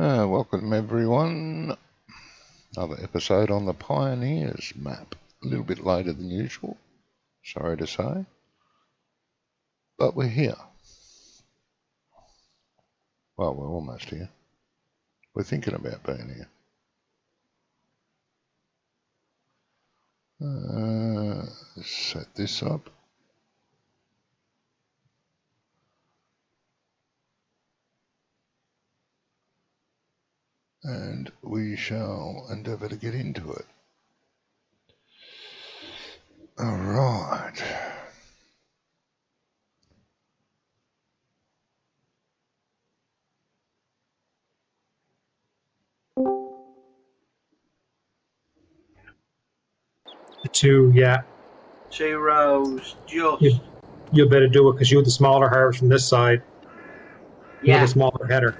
Welcome everyone. Another episode on the Pioneers Map. A little bit later than usual, sorry to say. But we're here. Well, we're almost here. We're thinking about being here. Set this up. And we shall endeavour to get into it. All right. Two, yeah. 2 rows, just. You better do it because you're the smaller harvest from this side. You're the smaller header.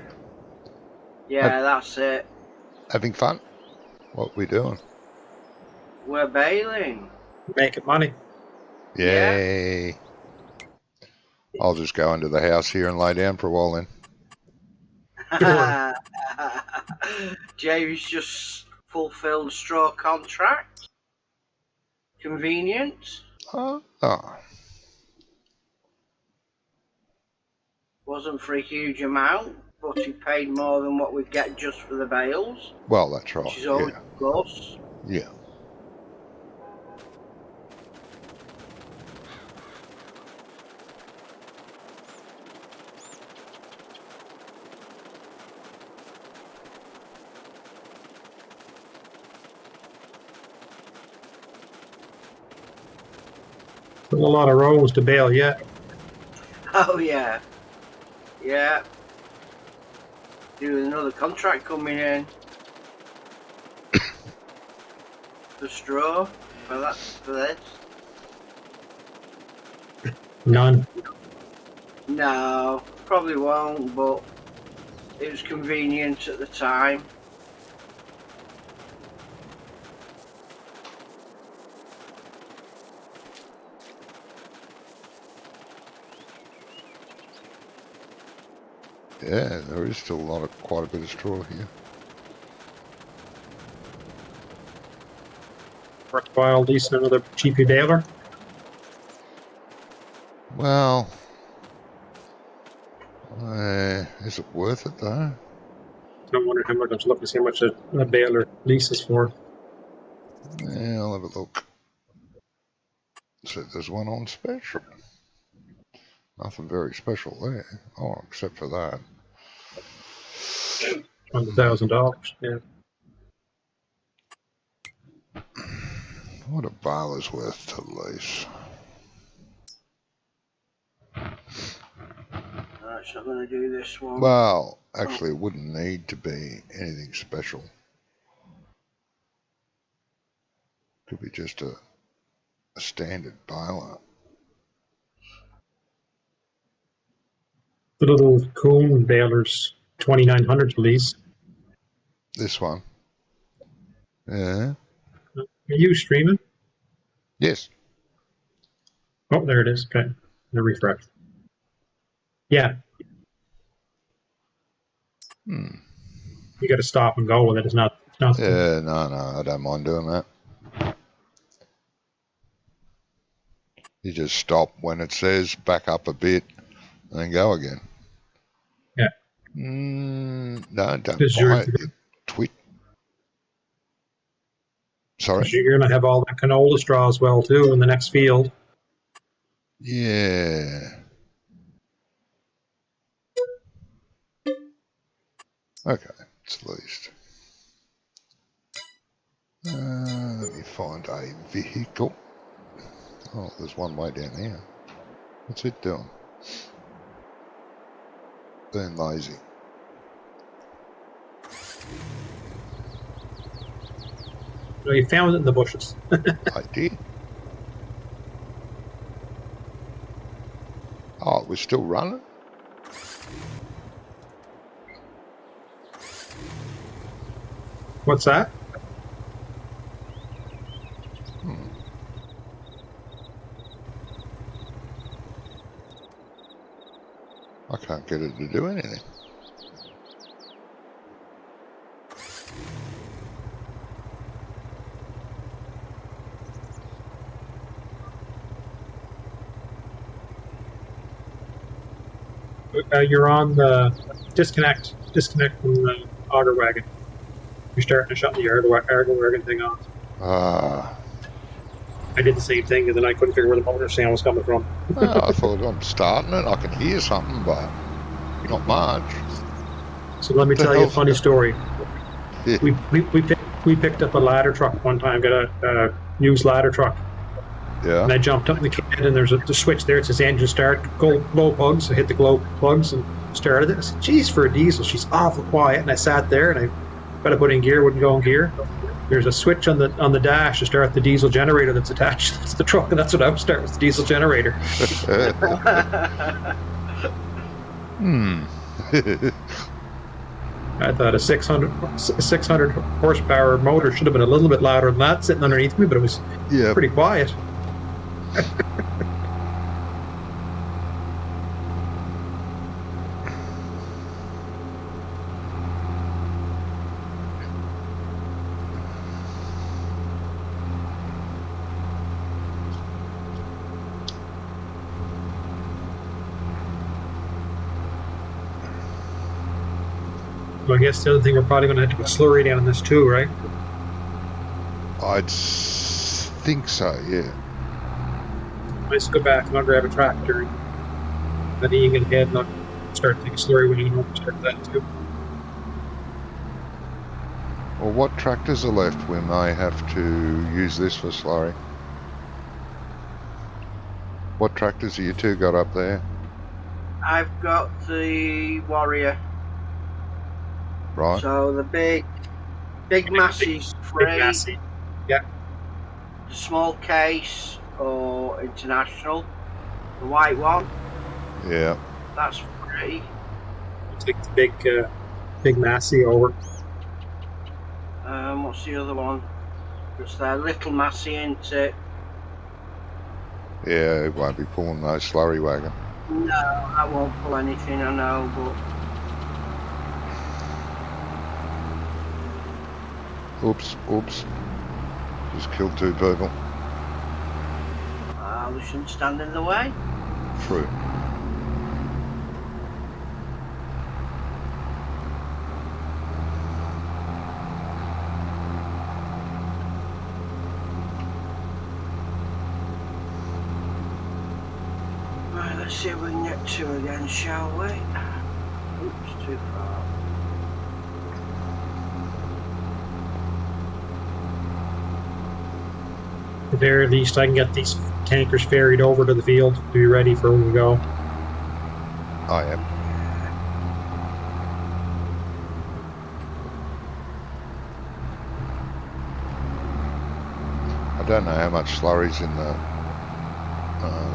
Yeah, that's it. Having fun? What we doing? We're bailing. Making money. Yay. Yeah. I'll just go into the house here and lay down for a while then. James just fulfilled a straw contract. Convenient. Oh. Wasn't for a huge amount, but he paid more than what we'd get just for the bales. Well, that's right. Which is always a plus. Yeah. Still a lot of rows to bale yet. Oh yeah. Yeah. There's another contract coming in. For straw. For this. None. No, probably won't, but it was convenient at the time. Yeah, there is still quite a bit of straw here. Worthwhile leasing another cheapy baler. Well, is it worth it though? I wonder how much I'm looking to see how much a baler leases for. Yeah, I'll have a look. So there's one on special. Nothing very special there. Oh, except for that. $1,000, yeah. What a baler's worth to lease. Alright, so I'm going to do this one. Well, actually it wouldn't need to be anything special. Could be just a standard baler. The little Coon baler's $2,900 to lease. This one? Yeah. Are you streaming? Yes. Oh, there it is. Okay. The refresh. Yeah. You got to stop and go with it. It's not. Yeah, no, I don't mind doing that. You just stop when it says back up a bit and then go again. Yeah. No, don't buy it. Twit. Sorry? You're going to have all that canola straw as well, too, in the next field. Yeah. Okay, it's leased. Let me find a vehicle. Oh, there's one way down here. What's it doing? Being lazy. Well, you found it in the bushes. I did. Oh, it was still running? What's that? I can't get it to do anything. You're on the disconnect from the auger wagon. You're starting to shut the auger wagon thing off. Ah. I did the same thing, and then I couldn't figure where the motor sound was coming from. Well, I thought I'm starting it. I can hear something, but not much. So let me What the tell you a hell's funny that? story. Yeah. We picked up a ladder truck one time. Got a used ladder truck, Yeah. and I jumped up in the cab, and there's the switch there. It says engine start, glow plugs. I hit the glow plugs and started it. I said, "Geez, for a diesel, she's awful quiet." And I sat there, and I got to put in gear, wouldn't go in gear. There's a switch on the dash to start the diesel generator that's attached to the truck, and that's what I was starting with, the diesel generator. Hmm. I thought a 600 horsepower motor should have been a little bit louder than that sitting underneath me, but it was Yeah. pretty quiet. So I guess the other thing, we're probably going to have to put slurry down in this too, right? I'd think so, yeah. Let's go back and I'll grab a tractor and then you can head and I'll start taking slurry when you can start that too. Well, what tractors are left? We may have to use this for slurry. What tractors have you two got up there? I've got the Warrior. Right. So the big Massey's free. Big Massey. Yeah. The small case or International. The white one. Yeah. That's free. I'll take the big Massey over. What's the other one? Just their little Massey, isn't it? Yeah, it won't be pulling no slurry wagon. No, I won't pull anything, I know, but Oops. Just killed two people. we shouldn't stand in the way. True. Right, let's see if we can get two again, shall we? Oops, too far. At the very least, I can get these tankers ferried over to the field to be ready for when we go. I am. I don't know how much slurry's in the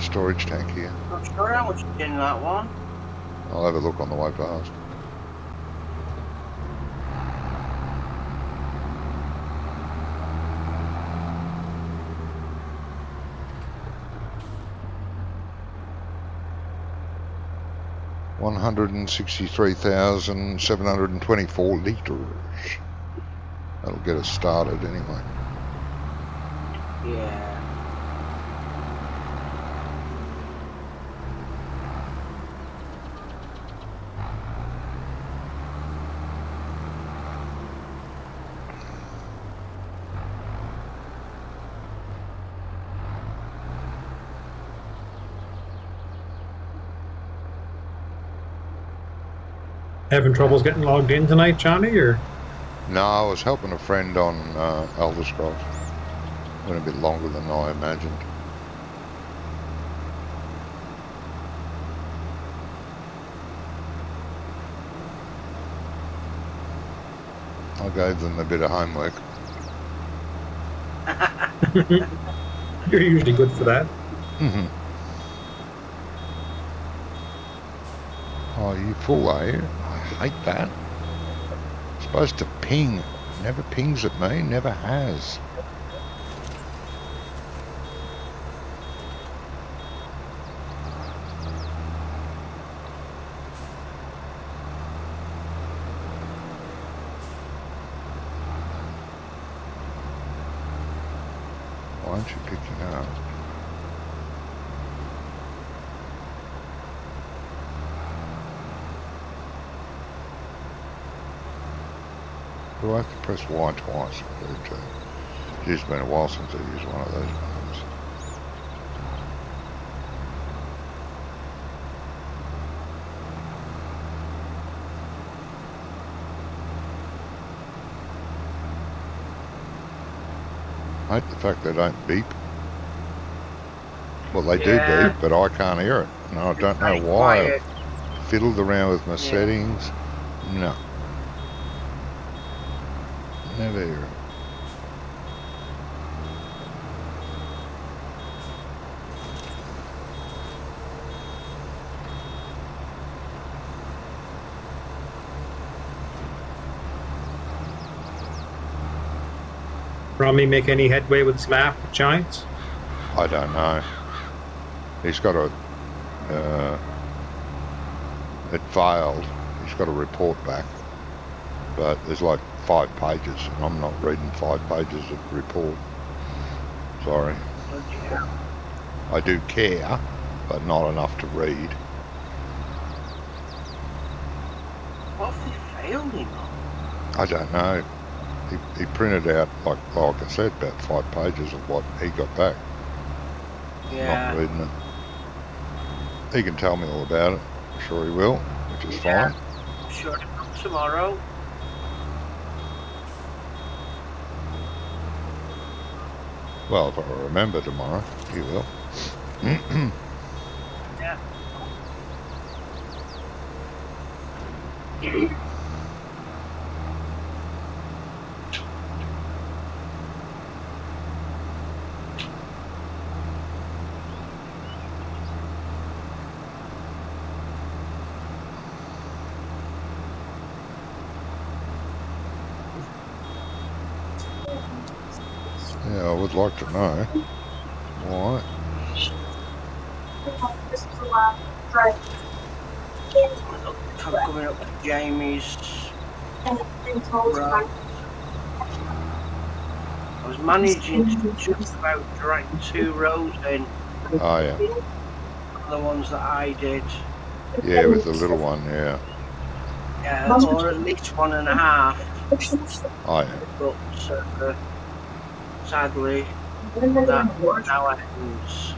storage tank here. Not sure how much is in that one. I'll have a look on the way past. $163,724 litres. That'll get us started anyway. Yeah. Having troubles getting logged in tonight, Johnny, or? No, I was helping a friend on Elder Scrolls. Went a bit longer than I imagined. I gave them a bit of homework. You're usually good for that. Oh, you fool, are you? I hate that. It's supposed to ping. Never pings at me, never has. Why aren't you picking up? Do I have to press Y twice? I do too. It's been a while since I used one of those buttons. I hate the fact they don't beep. Well, they do beep, but I can't hear it. And I don't know why. Quiet. I've fiddled around with my settings. No. Never hear it. Romney make any headway with his map with Giants? I don't know. He's got a... it failed. He's got a report back. But there's like 5 pages, and I'm not reading 5 pages of report. Sorry. I do care, but not enough to read. What have they failed him on? I don't know. He printed out, like I said, about 5 pages of what he got back. Yeah. Not reading it. He can tell me all about it. I'm sure he will, which is fine. I'm sure to come tomorrow. Well, if I remember tomorrow, he will. Yeah. Yeah, I would like to know why. I'm coming up to Jamie's road. I was managing to just about drag 2 rows in, Oh, yeah. the ones that I did. Yeah, with the little one, yeah. Yeah, or at least 1.5. Oh, yeah. But sadly, that now ends.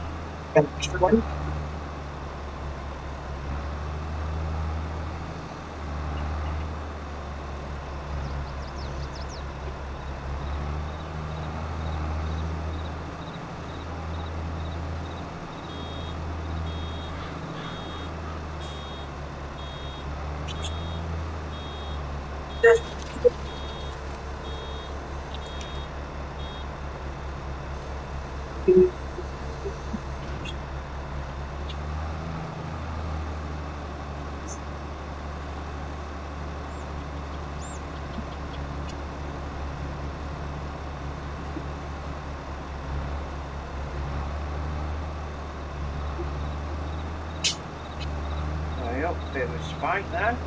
A bit of a spike there.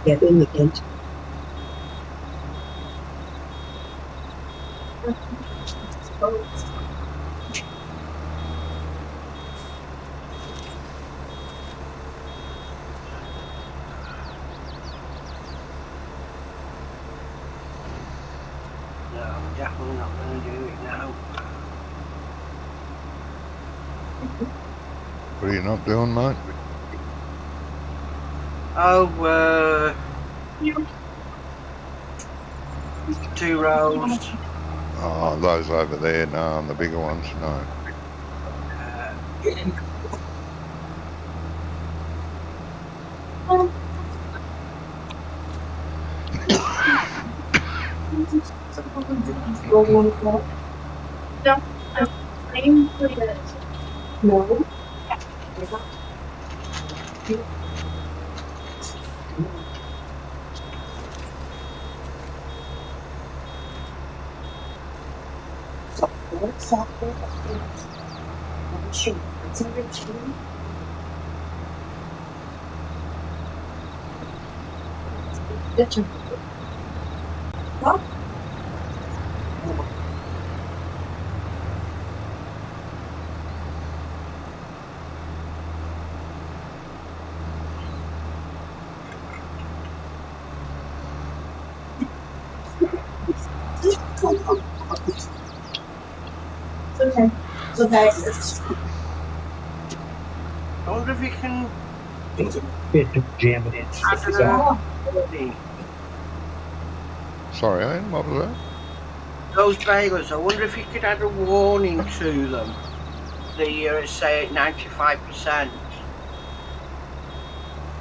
Get in the gate. No, I'm definitely not going to do it now. What are you not doing, mate? Oh, 2 rows. Oh, those over there, no, and the bigger ones, no. No. I wonder if you can Jam it in. add a warning. Sorry, Ian, what was that? Those balers, I wonder if you could add a warning to them. The say at 95%.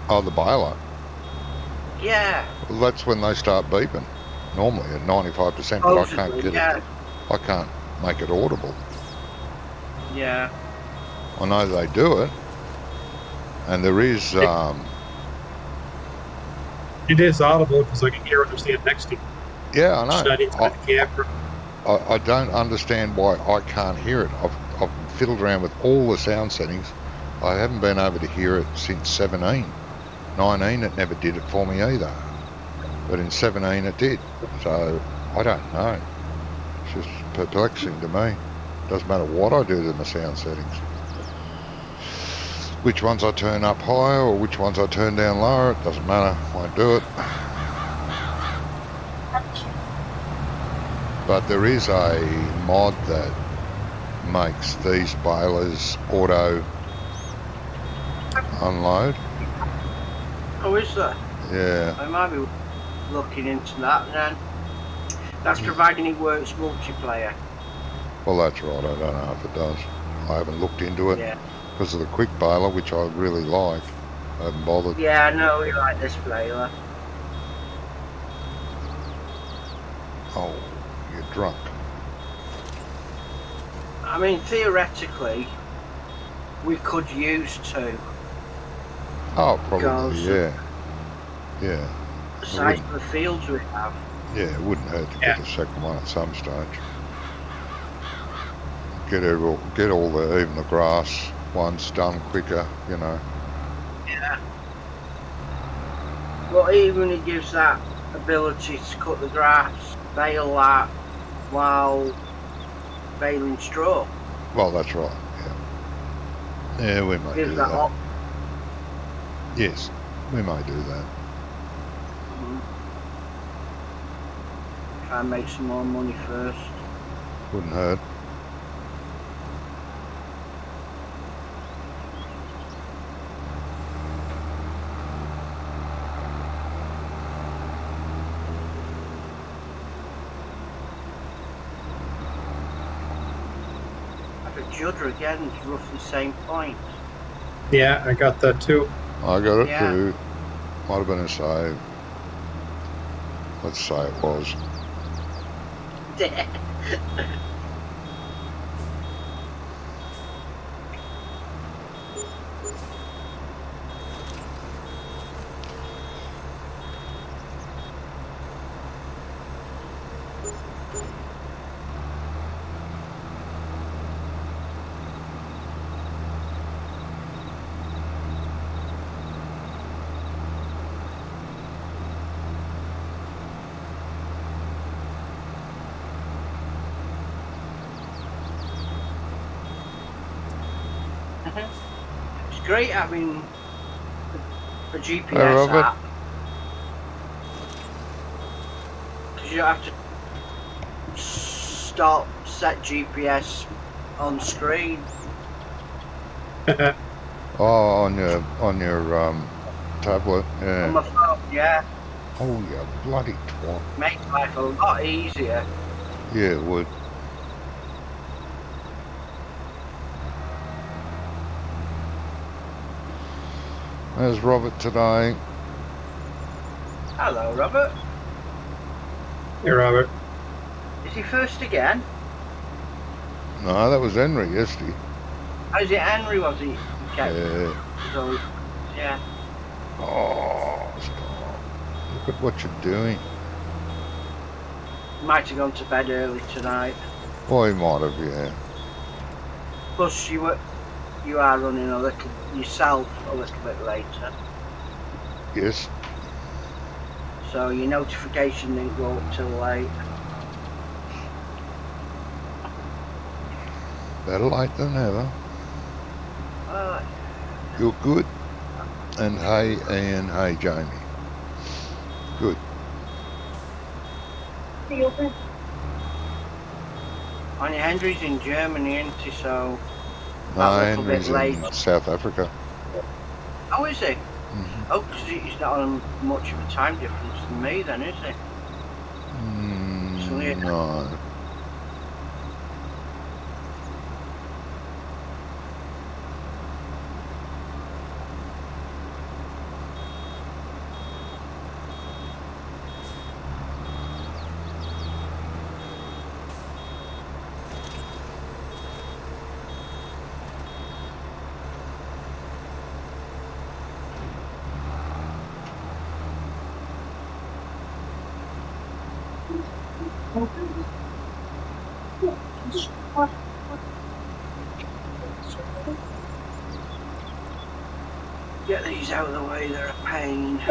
Oh, the baler. Yeah. Well, that's when they start beeping. Normally at 95%, but I can't Supposedly, get yeah. it. I can't make it audible. Yeah. I know they do it, and there is. It is audible because I can hear what they're saying next to me. Yeah, I It's not know. inside the camera. I don't understand why I can't hear it. I've fiddled around with all the sound settings. I haven't been able to hear it since 17. 19, it never did it for me either. But in 17, it did. So I don't know. It's just perplexing to me. Doesn't matter what I do to my sound settings. Which ones I turn up higher or which ones I turn down lower, it doesn't matter. Won't do it. But there is a mod that makes these balers auto unload. Oh, is there? Yeah. I might be looking into that then. That's providing it works multiplayer. Well, that's right. I don't know if it does. I haven't looked into it Yeah. because of the quick baler, which I really like. I haven't bothered. Yeah, I know we like this baler. Oh, you're drunk. I mean, theoretically, we could use two. Oh, probably, Because yeah. Yeah. the size of the fields we have. Yeah, it wouldn't hurt to get a second one at some stage. Get all the even the grass ones done quicker, you know. Yeah. But even it gives that ability to cut the grass, bale that while baling straw. Well, that's right. Yeah. Yeah, we might Gives do that that. op- Yes, we might do that. Try and make some more money first. Wouldn't hurt. Judder again is roughly the same point. Yeah, I got that too. I got it Yeah. too. Might have been a save. Let's say it was. It's great having a GPS Hey, Robert. app. Because you don't have to set GPS on screen. Oh, on your tablet, On yeah. my phone, yeah. Oh, you bloody twat. Makes life a lot easier. Yeah, it would. There's Robert today. Hello, Robert. Hey, Robert. Is he first again? No, that was Henry yesterday. Oh, is it Henry, was he? Yeah. So, yeah. Oh, stop. Look at what you're doing. Might have gone to bed early tonight. Well, he might have, yeah. Plus, you are running a little yourself a little bit later, Yes. so your notification didn't go up till late. Better late than never. You're good. And hey, Ian. Hey, Jamie. Good. Anya Henry's in Germany, isn't he? So No, a little Henry's bit late. in South Africa. Oh, is he? Mm-hmm. Oh, because he's not on much of a time difference than me, then, is he? So, yeah. No. Get these out of the way, they're a pain.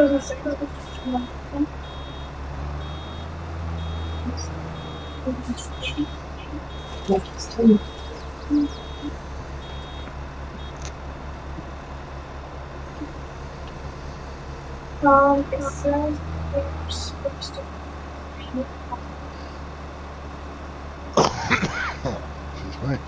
Excuse me.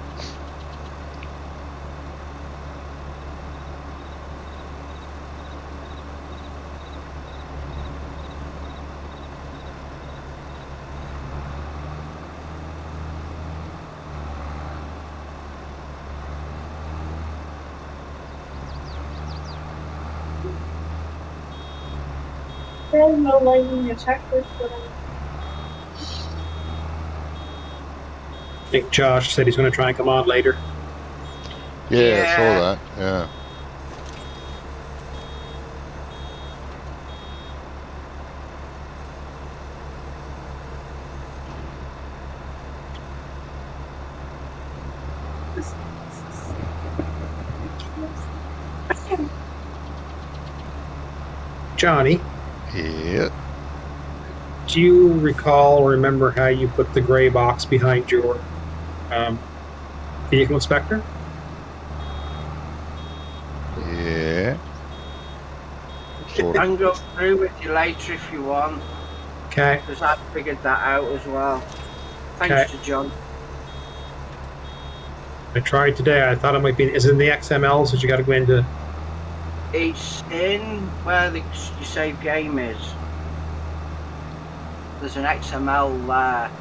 There's no lightning detector for them. I think Josh said he's going to try and come on later. Yeah, I saw Yeah. that. Yeah. Johnny, Yeah. do you recall or remember how you put the gray box behind your vehicle inspector? Yeah. Sort I of. can go through with you later if you want, Okay. because I figured that out as well. Thanks Okay. to John. I tried today. I thought it might be. Is it in the XMLs that you got to go into? It's in where your save game is. There's an XML there.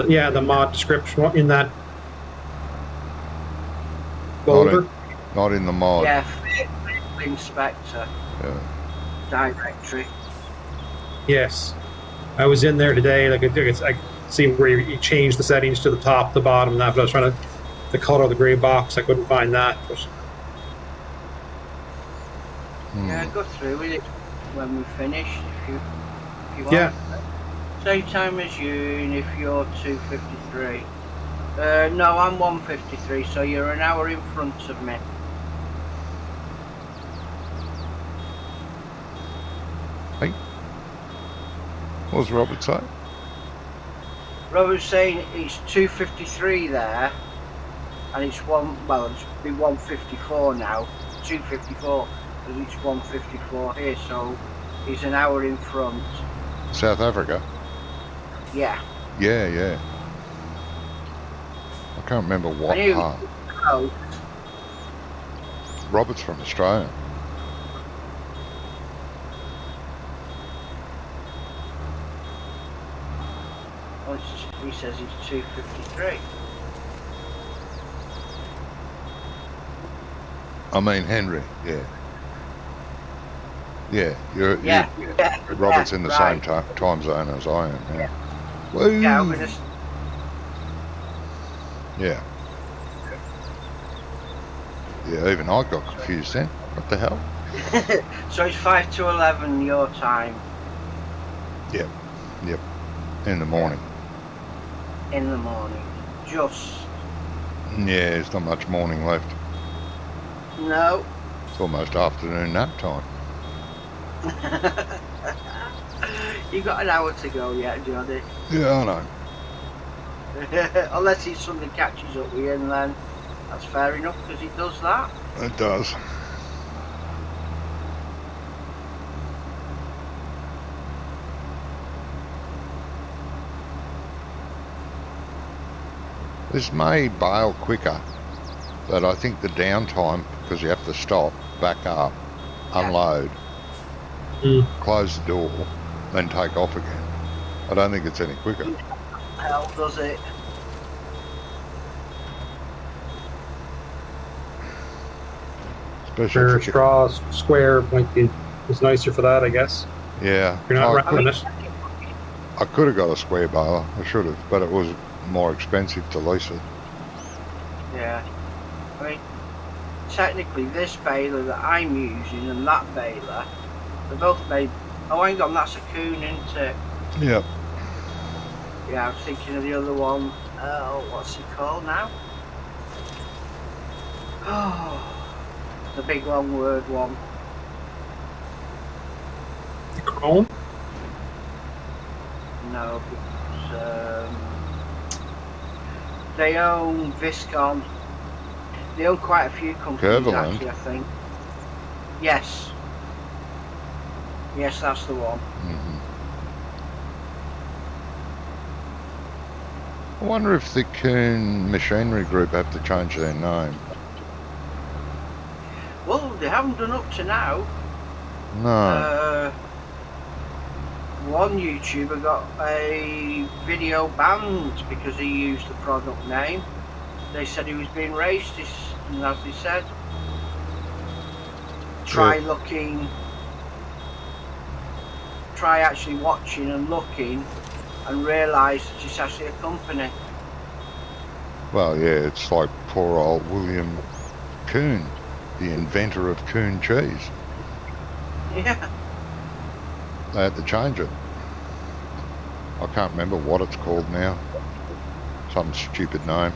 Yeah, the mod description in that folder. Not in the mod. Yeah, Vehicle Inspector Yeah. directory. Yes, I was in there today. Like I see where you change the settings to the top, the bottom, and that. But I was trying to the color of the gray box. I couldn't find that. But Yeah, go through with it when we finish if you want. yeah, Same time as you, and if you're 2:53. No, I'm 1:53, so you're an hour in front of me. What was Robert saying? Robert's saying it's 2:53 there, and it's it's be 1:54 now. 2:54, because it's 1:54 here, so he's an hour in front. South Africa? Yeah. Yeah, yeah. I can't remember what I knew. part. Oh, Robert's from Australia. he says it's 2:53. I mean Henry, yeah. Yeah, Yeah. Robert's in the same right. time zone as I am, yeah. Woo! Yeah, I'm gonna. Yeah. Yeah, even I got confused then. What the hell? So it's 5 to 11 your time Yep. In the morning. in the morning. just. Yeah, there's not much morning left. No. It's almost afternoon nap time. You got an hour to go yet, Johnny. Yeah, I know. Unless it's something catches up with you, and then that's fair enough because it does that. It does. This may bail quicker, but I think the downtime, because you have to stop, back up, unload, close the door, then take off again. I don't think it's any quicker. Hell, does it? Especially Sure, if you- straw, square might be is nicer for that, I guess. Yeah. You're not I, wrapping it. I could have got a square baler. I should have, but it was more expensive to lease it. Yeah. I mean, technically, this baler that I'm using and that baler, they're both made. Oh, hang on, that's a coon, isn't it? Yep. Yeah, I was thinking of the other one. Oh, what's it called now? Oh, the big long word one. The chrome? No, because they own Viscon. They own quite a few companies, Curvaland. actually, I think. Yes. Yes, that's the one. Mm-hmm. I wonder if the Coon Machinery Group have to change their name. Well, they haven't done up to now. No. One YouTuber got a video banned because he used the product name. They said he was being racist, and as they said, try actually watching and looking and realise that it's actually a company. Well, yeah, it's like poor old William Coon, the inventor of Coon cheese. Yeah. They had to change it. I can't remember what it's called now. Some stupid name.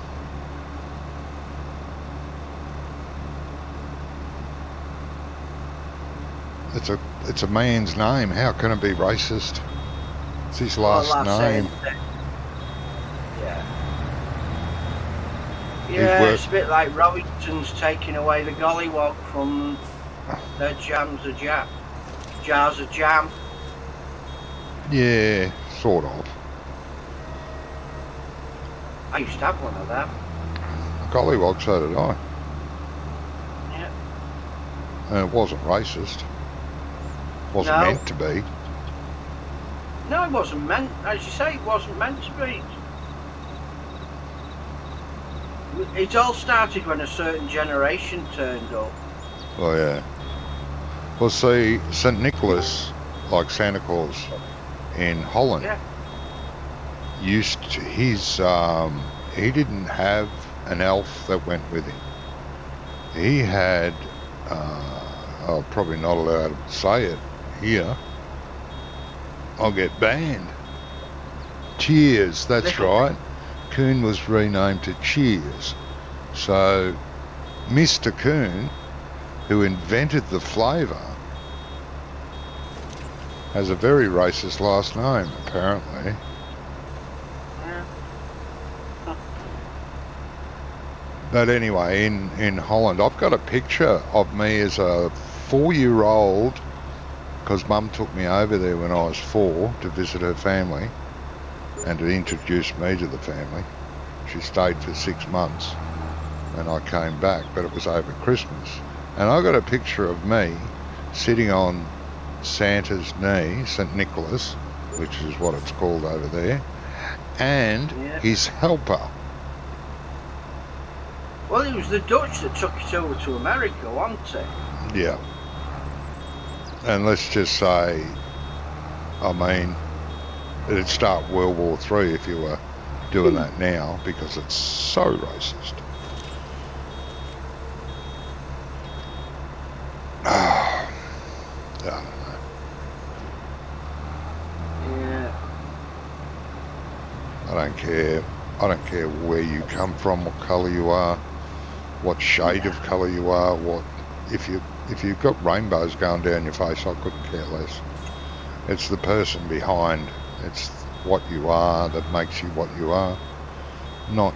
It's a man's name. How can it be racist? It's his last Well, that's name. it. Yeah, it's a bit like Robinson's taking away the gollywog from their jars of jam. Yeah, sort of. I used to have one of them. Gollywog, so did I. Yeah. And it wasn't racist. Wasn't No. meant to be. No, it wasn't meant, as you say, it wasn't meant to be. It all started when a certain generation turned up. Oh yeah. Well, see, St. Nicholas, like Santa Claus in Holland, Yeah. used to, he didn't have an elf that went with him. He had, I'm probably not allowed to say it here. I'll get banned. Cheers, that's right. Coon was renamed to Cheers. So, Mr. Coon, who invented the flavour, has a very racist last name, apparently. Yeah. But anyway, in Holland, I've got a picture of me as a 4-year-old, because Mum took me over there when I was 4 to visit her family and to introduce me to the family. She stayed for 6 months and I came back, but it was over Christmas. And I got a picture of me sitting on Santa's knee, St. Nicholas, which is what it's called over there, and his helper. Well, it was the Dutch that took it over to America, wasn't it? Yeah. And let's just say, I mean, it'd start World War III if you were doing that now, because it's so racist. I don't know. Yeah. I don't care. I I don't care where you come from, what colour you are, what shade of colour you are, if you've got rainbows going down your face, I couldn't care less. It's the person behind. It's what you are that makes you what you are. Not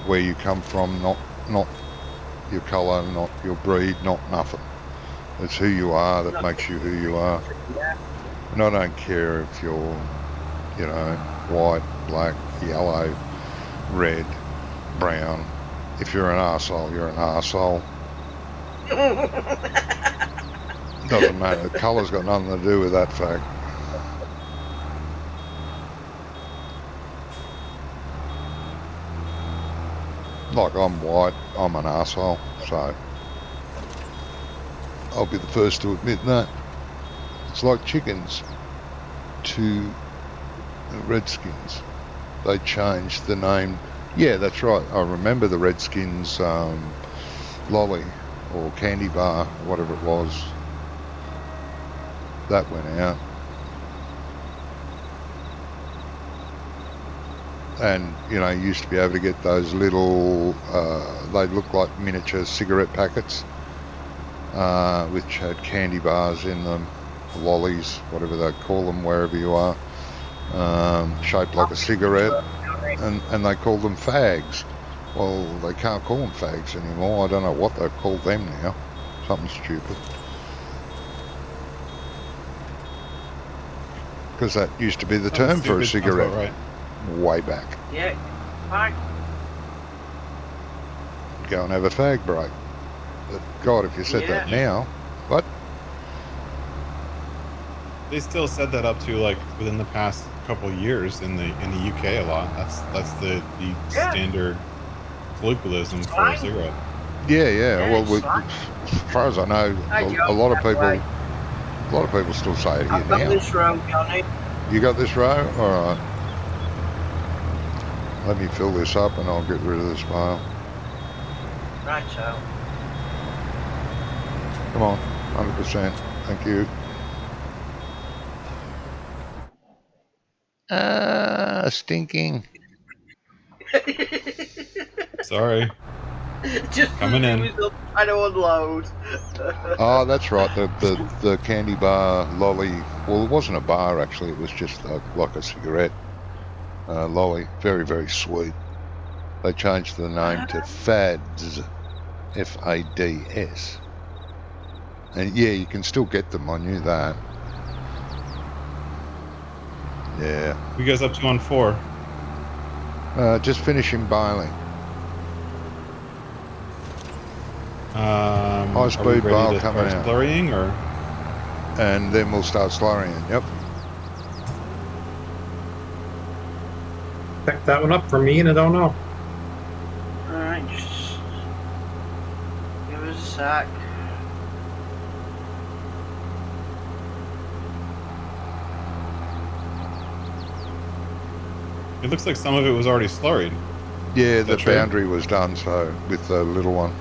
where you come from, not your colour, not your breed, not nothing. It's who you are that makes you who you are. And I don't care if you're, white, black, yellow, red, brown. If you're an arsehole, you're an arsehole. Doesn't matter. The colour's got nothing to do with that fact. Like, I'm white, I'm an arsehole, so I'll be the first to admit that. It's like chickens to the Redskins. They changed the name. Yeah, that's right. I remember the Redskins lolly or candy bar, whatever it was. That went out. And, you used to be able to get those little, they looked like miniature cigarette packets, which had candy bars in them, lollies, whatever they call them, wherever you are, shaped like a cigarette, and they call them fags. Well, they can't call them fags anymore. I don't know what they've called them now. Something stupid. Because that used to be the term for a cigarette. Right. Way back. Yeah, fag. Go and have a fag break. But God, if you said that now, what? They still said that up to like within the past couple of years in the UK a lot. That's the standard colloquialism for a cigarette. Yeah. Well, as far as I know, a lot of people still say it here I've got now. this row, Johnny. You got this row? All right. Let me fill this up and I'll get rid of this pile. Right, so. Come on, 100%. Thank you. Stinking. Sorry. Just coming in. I don't unload. Oh, that's right. The candy bar lolly. Well, it wasn't a bar actually. It was just like a cigarette. Lolly, very, very sweet. They changed the name to Fads, Fads. And yeah, you can still get them, I knew that. Yeah. You guys up to on 4? Just finishing biling. High speed bile coming out. Slurrying or? And then we'll start slurrying, yep. Pick that one up for me, and I don't know. Alright, just give us a sec. It looks like some of it was already slurried. Yeah, the boundary was done, so with the little one.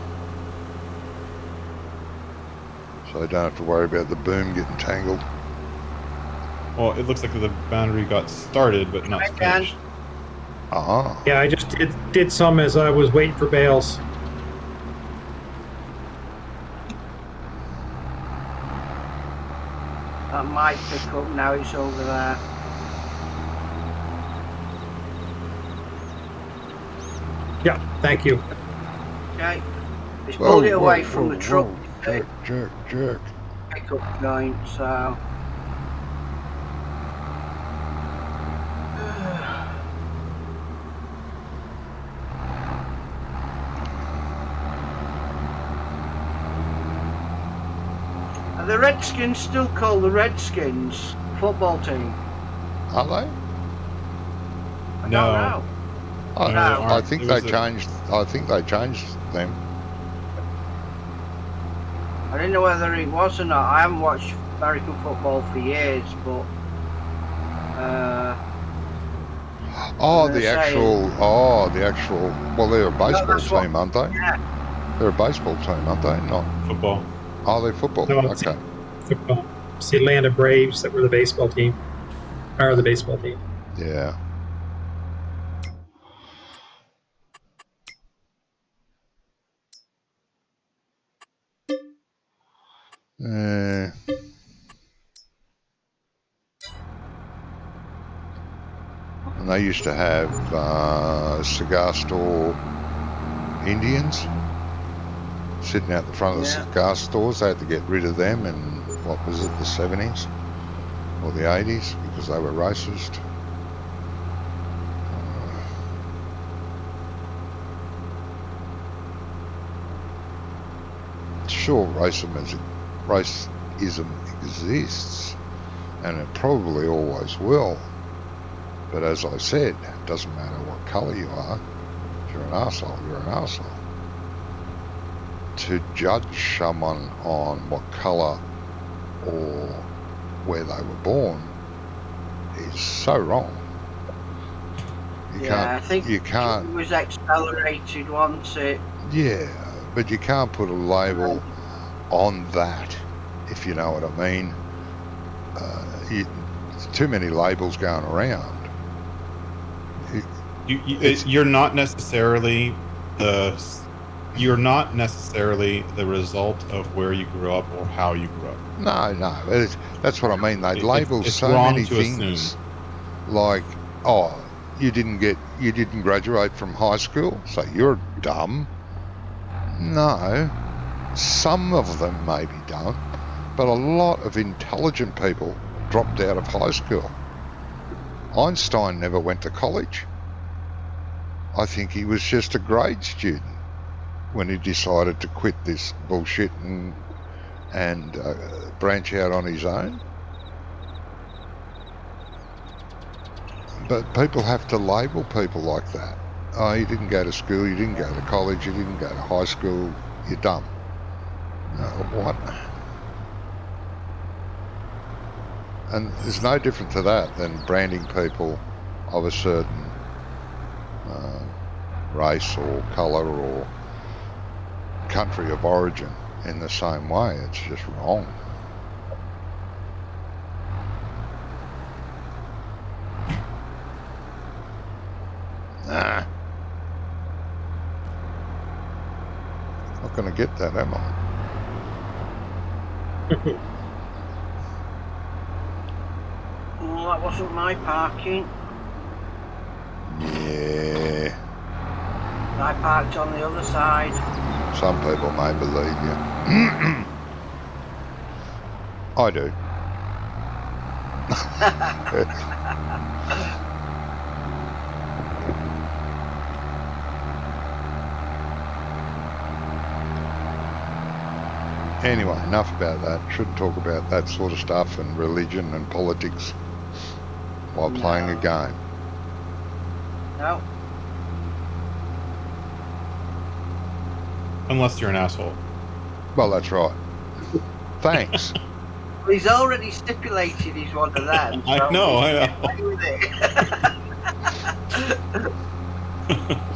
So I don't have to worry about the boom getting tangled. Well, it looks like the boundary got started, but not finished. Ah. Yeah, I just did some as I was waiting for bales. That might pick up now, it's over there. Yeah, thank you. Okay. It's pulled it away from the truck. Jerk. Pick up joint, so. Are the Redskins still called the Redskins football team? Are they? I don't No. know. I think they changed. I think they changed them. I didn't know whether it was or not. I haven't watched American football for years, but the actual. Well, they're a baseball team, aren't they? Yeah. They're a baseball team, aren't they? Not Football. Are they football? No, it's Okay. football. It's the Atlanta Braves that were the baseball team. Are the baseball team. Yeah. And they used to have cigar store Indians sitting out the front of the cigar stores. They had to get rid of them in, what was it, the 70s or the 80s, because they were racist. Sure, racism exists, and it probably always will. But as I said, it doesn't matter what colour you are. If you're an arsehole, you're an arsehole. To judge someone on what colour or where they were born is so wrong. I think it was accelerated, wasn't it? Yeah, but you can't put a label on that, if you know what I mean. Too many labels going around. You're not necessarily the result of where you grew up or how you grew up. No, that's what I mean. They label so many things, like, oh, you didn't graduate from high school, so you're dumb. No, some of them may be dumb, but a lot of intelligent people dropped out of high school. Einstein never went to college. I think he was just a grade student when he decided to quit this bullshit and branch out on his own. But people have to label people like that. Oh, you didn't go to school, you didn't go to college, you didn't go to high school, you're dumb. What? And there's no different to that than branding people of a certain race or colour or country of origin in the same way. It's just wrong. Nah. Not going to get that, am I? Well, that wasn't my parking. Yeah. I parked on the other side. Some people may believe you. I do. Anyway, enough about that. Shouldn't talk about that sort of stuff and religion and politics while playing a game. No. Unless you're an asshole. Well, that's right. Thanks. He's already stipulated he's one of them. So I know.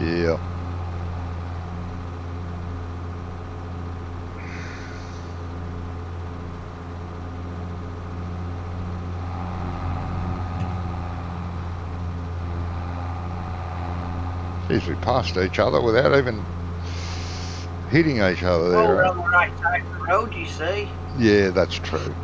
Yeah. Geez, we passed each other without even hitting each other there. Well, we're on the right side of the road, you see. Yeah, that's true.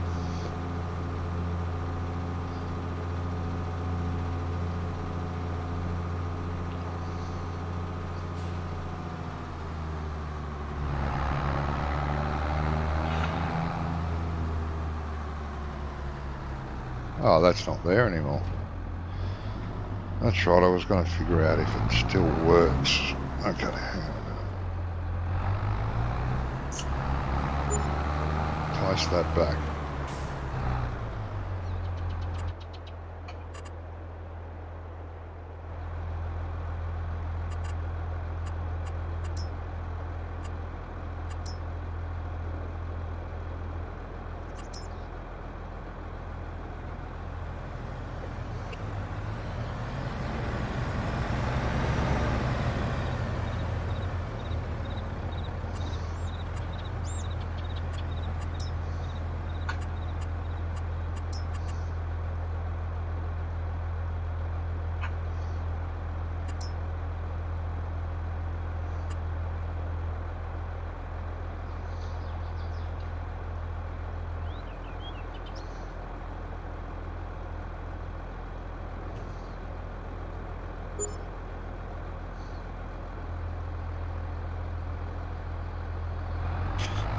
Oh, that's not there anymore. That's right, I was going to figure out if it still works. Okay, hang on. Place that back.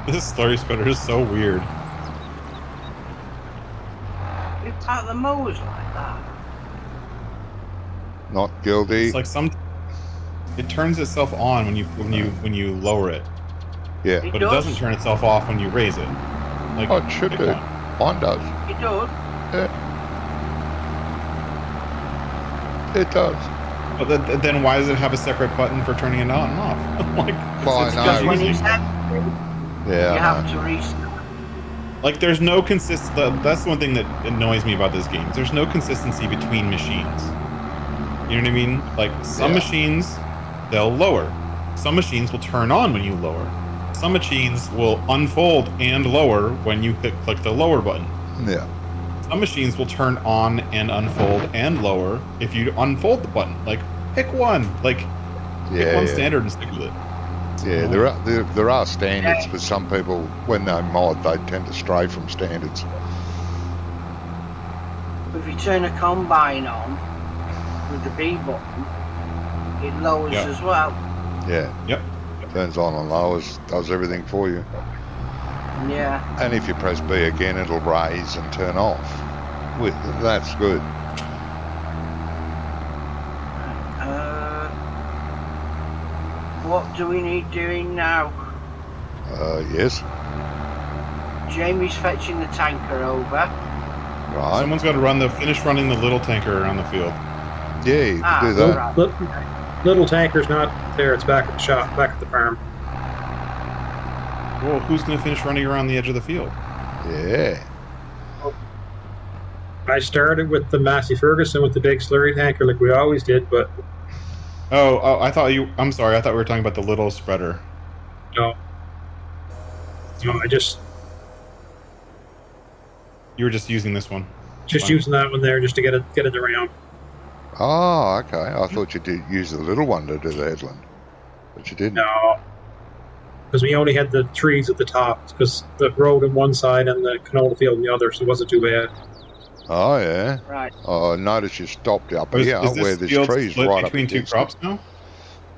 This slurry spreader is so weird. You park the mowers like that. Not guilty. It's like it turns itself on when you lower it, Yeah. It but does. it doesn't turn itself off when you raise it. Like, Oh, it should pick do. one. Mine does. It does. It does. But then why does it have a separate button for turning it on and off? Like, Well, it's I Because know. when confusing. it's empty, Yeah. you I have know. to restart. Like, there's no that's the one thing that annoys me about this game. There's no consistency between machines. You know what I mean? Like, some Yeah. machines, they'll lower. Some machines will turn on when you lower. Some machines will unfold and lower when you click the lower button. Yeah. Some machines will turn on and unfold and lower if you unfold the button. Like, pick one. Like, pick Yeah. one Yeah. standard and stick with it. Yeah, there are standards for some people. When they mod, they tend to stray from standards. If you turn a combine on with the B button, it lowers Yeah. as well. Yeah, Yep. turns on and lowers, does everything for you. Yeah. And if you press B again, it'll raise and turn off. That's good. What do we need doing now? Yes, Jamie's fetching the tanker over. right. Someone's got to finish running the little tanker around the field. Yeah, you can do that. right. Little tanker's not there. It's back at the shop, back at the farm. Well, who's going to finish running around the edge of the field? Yeah. I started with the Massey Ferguson with the big slurry tanker like we always did, but Oh, I'm sorry. I thought we were talking about the little spreader. no, I just You were just using this one. just Fine. using that one there just to get it around. Oh, okay. I thought you did use the little one to do the headland, but you didn't. No, because we only had the trees at the top because the road on one side and the canola field on the other, so it wasn't too bad. Oh, yeah. Right. Oh, notice you stopped up Is here this where there's field trees split right up between two against crops now?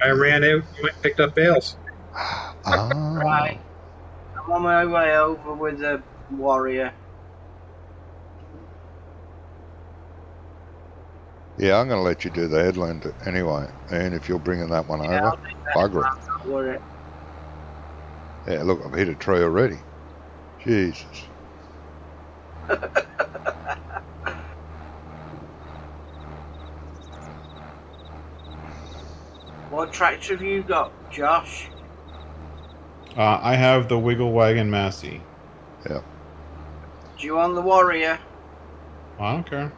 I ran out and picked up bales. Ah. Right. I'm on my way over with the warrior. Yeah, I'm going to let you do the headland anyway. And if you're bringing that one Yeah, I'll over, do that. bugger it. Don't worry. Yeah, look, I've hit a tree already. Jesus. What tractor have you got, Josh? I have the Wiggle Wagon Massey. Do you want the warrior? I don't care.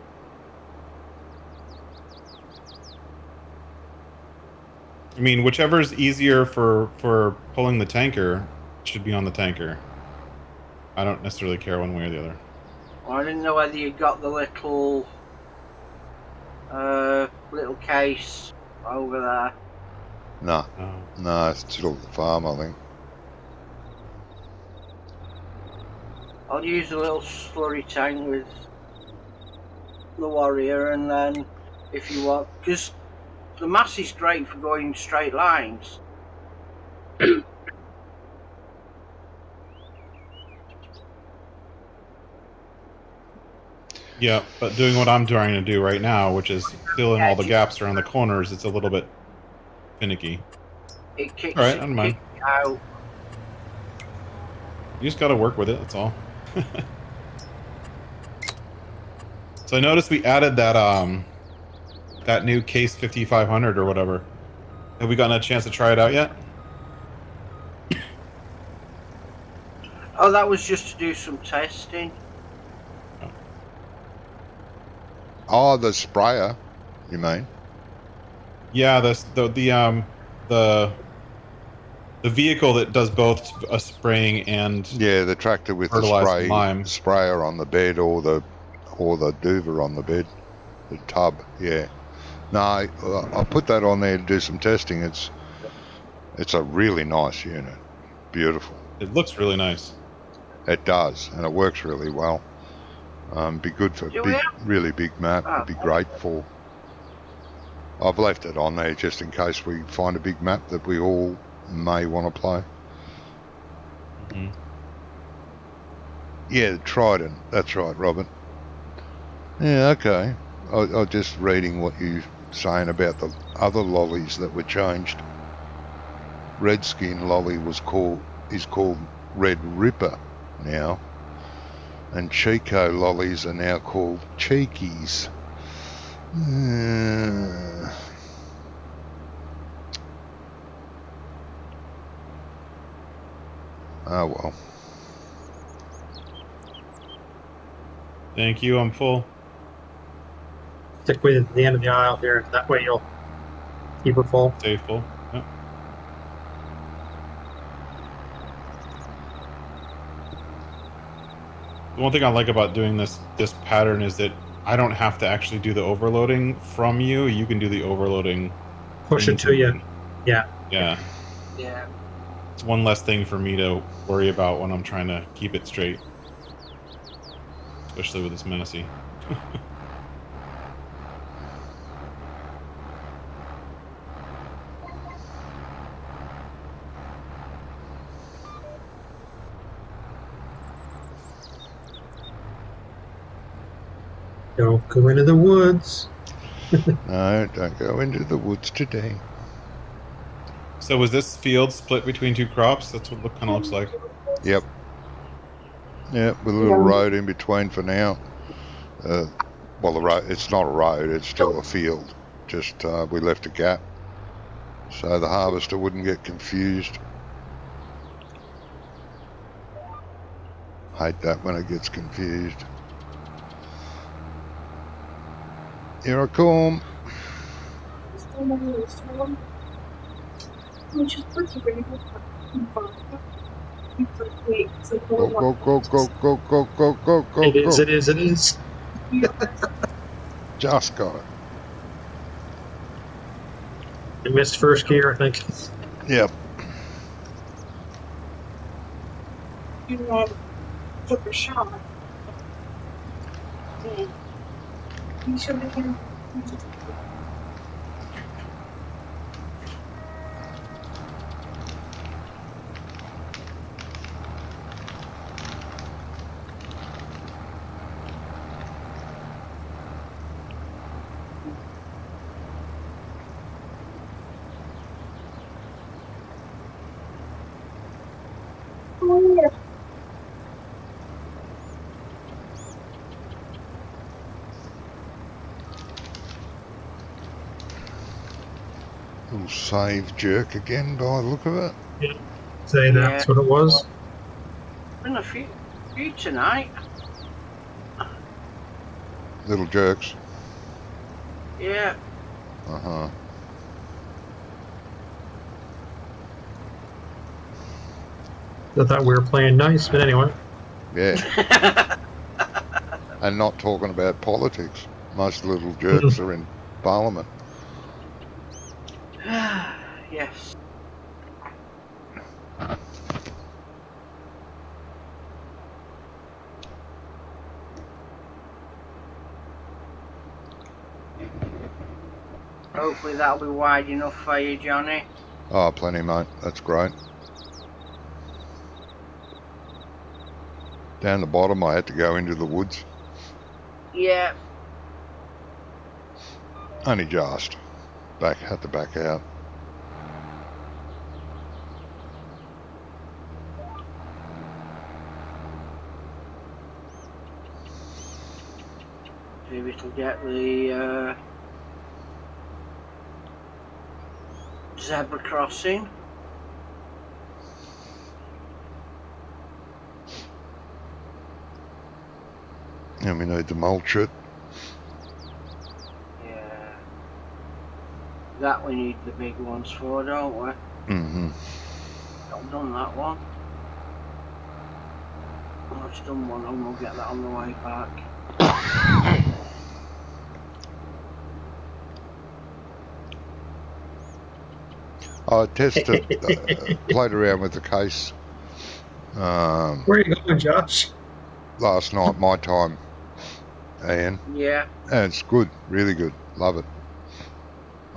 I mean, whichever is easier for pulling the tanker should be on the tanker. I don't necessarily care one way or the other. Well, I didn't know whether you got the little case over there. No, Oh. no, it's still at the farm, I think. I'll use a little slurry tank with the warrior, and then if you want, because the mass is great for going straight lines. Yeah, but doing what I'm trying to do right now, which is fill in all the gaps around the corners, it's a little bit finicky. It kicks, All right, I don't mind. kicks out. You just got to work with it. That's all. So I noticed we added that new Case 5500 or whatever. Have we gotten a chance to try it out yet? Oh, that was just to do some testing. Oh, the sprayer, you mean? Yeah, the vehicle that does both a spraying and Yeah, the tractor with the fertilized lime. sprayer on the bed, or the duver on the bed, the tub. Yeah. No, I put that on there to do some testing. It's a really nice unit, beautiful. It looks really nice. It does, and it works really well. Be good for really big map. It'd be great for. I've left it on there just in case we find a big map that we all may want to play. Yeah, the Trident. That's right, Robin. Yeah, okay. I was just reading what you're saying about the other lollies that were changed. Redskin lolly is called Red Ripper now, and Chico lollies are now called Cheekies. Oh well. Thank you. I'm full. Stick with it at the end of the aisle here. That way you'll keep her full. Stay full. Yep. The one thing I like about doing this pattern is that I don't have to actually do the overloading from you. You can do the overloading. Push it to you. Yeah. Yeah. Yeah. It's one less thing for me to worry about when I'm trying to keep it straight. Especially with this Menacey. Don't go into the woods. No, don't go into the woods today. So was this field split between two crops? That's what it kind of looks like. Yep. Yep, with a little road in between for now. Well, the road, it's not a road, it's still a field. Just we left a gap so the harvester wouldn't get confused. Hate that when it gets confused. Here I come. Which is pretty really good. Go, go, go, go, go, go, go, go, go, It is, go. it is, it is. Just got it. I missed first gear, I think. Yep. You took a shot. And you should have been. Oh, yeah. Little save jerk again by the look of it. Say that's what it was. Been a few tonight. Little jerks. Yeah. Uh-huh. I thought we were playing nice, but anyway. Yeah. And not talking about politics. Most little jerks are in Parliament. Yes. Hopefully that'll be wide enough for you, Johnny. Oh, plenty, mate. That's great. Down the bottom, I had to go into the woods. Yeah. Only just. Had to back out. See if it'll get the zebra crossing. And we need to mulch it. Yeah. That we need the big ones for, don't we? Mm-hmm. I've done that one. I've just done one and we'll get that on the way back. I tested, played around with the case Where are you going, Josh? last night, my time, Ian. Yeah. And it's good, really good. Love it.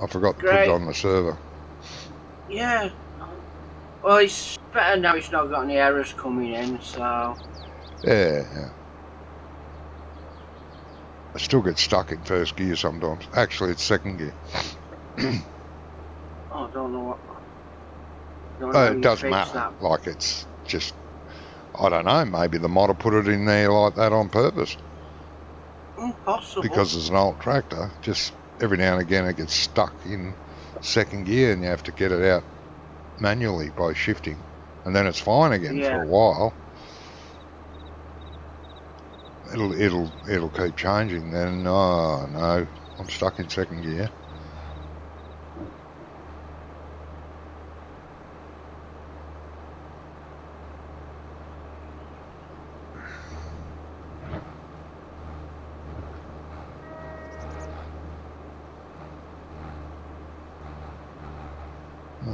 I forgot to put it Great. on the server. Yeah. Well, it's better now. It's not got any errors coming in, so Yeah. I still get stuck in first gear sometimes. Actually, it's second gear. I don't know what. Don't know how It you doesn't fix matter. that. Like, it's just, I don't know, maybe the modder put it in there like that on purpose. Possible. Because it's an old tractor, just every now and again it gets stuck in second gear and you have to get it out manually by shifting. And then it's fine again for a while. It'll keep changing. Then, oh no, I'm stuck in second gear.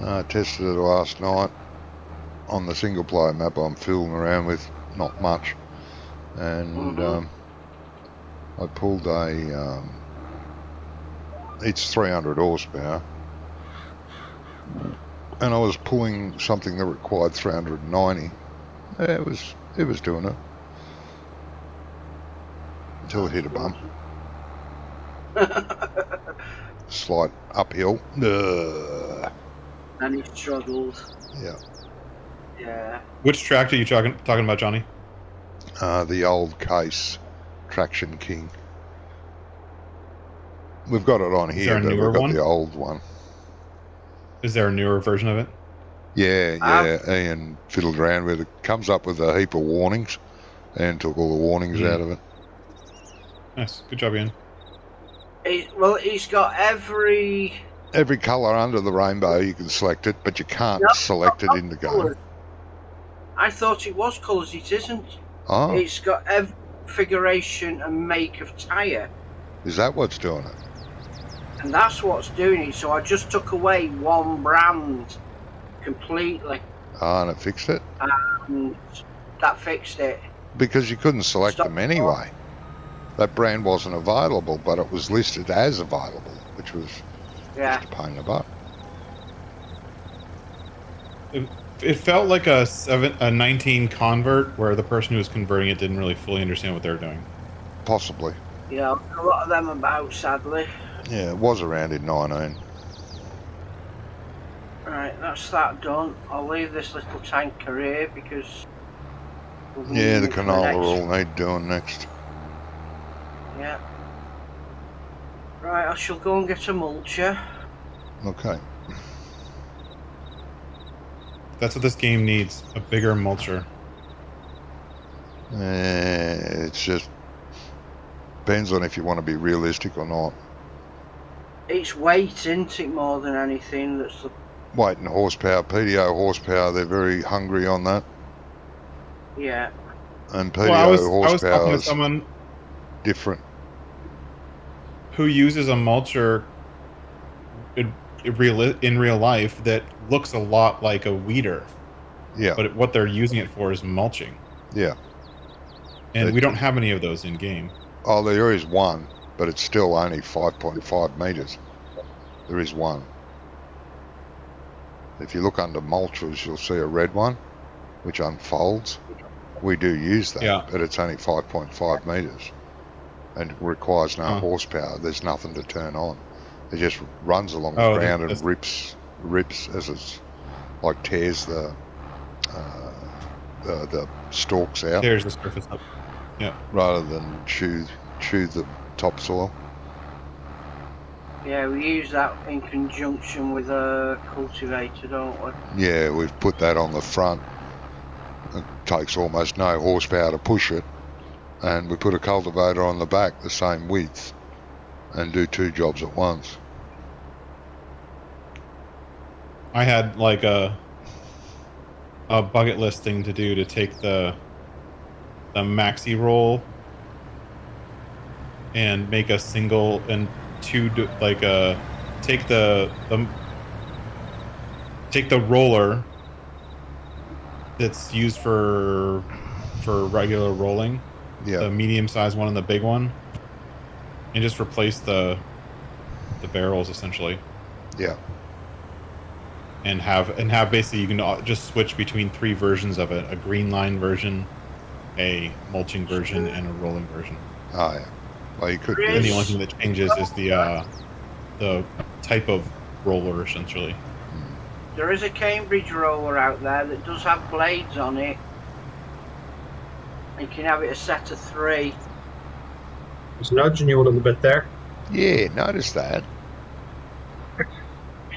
I tested it last night on the single player map I'm fooling around with, not much. And I pulled it's 300 horsepower. And I was pulling something that required 390. Yeah, it was doing it. Until it hit a bump. Slight uphill. And he struggled. Yeah. Yeah. Which tractor are you talking about, Johnny? The old case Traction King. We've got it on Is here, there a but newer we've got one? the old one. Is there a newer version of it? Yeah. Ian fiddled around with it. Comes up with a heap of warnings and took all the warnings out of it. Nice. Good job, Ian. He's got every colour under the rainbow you can select it, but you can't select it in the game. I thought it was colours. It isn't. Oh. It's got every configuration and make of tyre. Is that what's doing it? And that's what's doing it. So I just took away one brand completely. And it fixed it? And that fixed it. Because you couldn't select them anyway. That brand wasn't available, but it was listed as available, which was just a pain in the butt. It felt like a 19 convert where the person who was converting it didn't really fully understand what they were doing. Possibly. Yeah, a lot of them about, sadly. Yeah, it was around in 19. Right, that's that done. I'll leave this little tanker here because... Yeah, the canola will need doing next. Yeah. Right, I shall go and get a mulcher. Okay. That's what this game needs, a bigger mulcher. It's just depends on if you want to be realistic or not. It's weight, isn't it, more than anything? That's the... Weight and horsepower, PDO horsepower, they're very hungry on that. Yeah. And PDO horsepower I was talking to someone different. Who uses a mulcher in real life that looks a lot like a weeder. Yeah. But what they're using it for is mulching. Yeah. And we don't have any of those in game. Oh, there is one, but it's still only 5.5 meters. There is one. If you look under mulchers, you'll see a red one, which unfolds. We do use that, but it's only 5.5 meters. And it requires no horsepower. There's nothing to turn on. It just runs along the ground and rips as it's like tears the stalks out. Tears the surface up. Yeah. Rather than chew the topsoil. Yeah, we use that in conjunction with a cultivator, don't we? Yeah, we've put that on the front. It takes almost no horsepower to push it. And we put a cultivator on the back the same width and do two jobs at once. I had like a bucket list thing to do to take the maxi roll and make a single and two take the roller that's used for regular rolling. Yeah. The medium-sized one and the big one, and just replace the barrels essentially. Yeah. and have basically you can just switch between 3 versions of it: a green line version, a mulching version, and a rolling version. Oh yeah. Well, you could. And the only thing that changes is the type of roller, essentially. There is a Cambridge roller out there that does have blades on it. You can have it a set of 3. Just nudging you a little bit there. Yeah, notice that.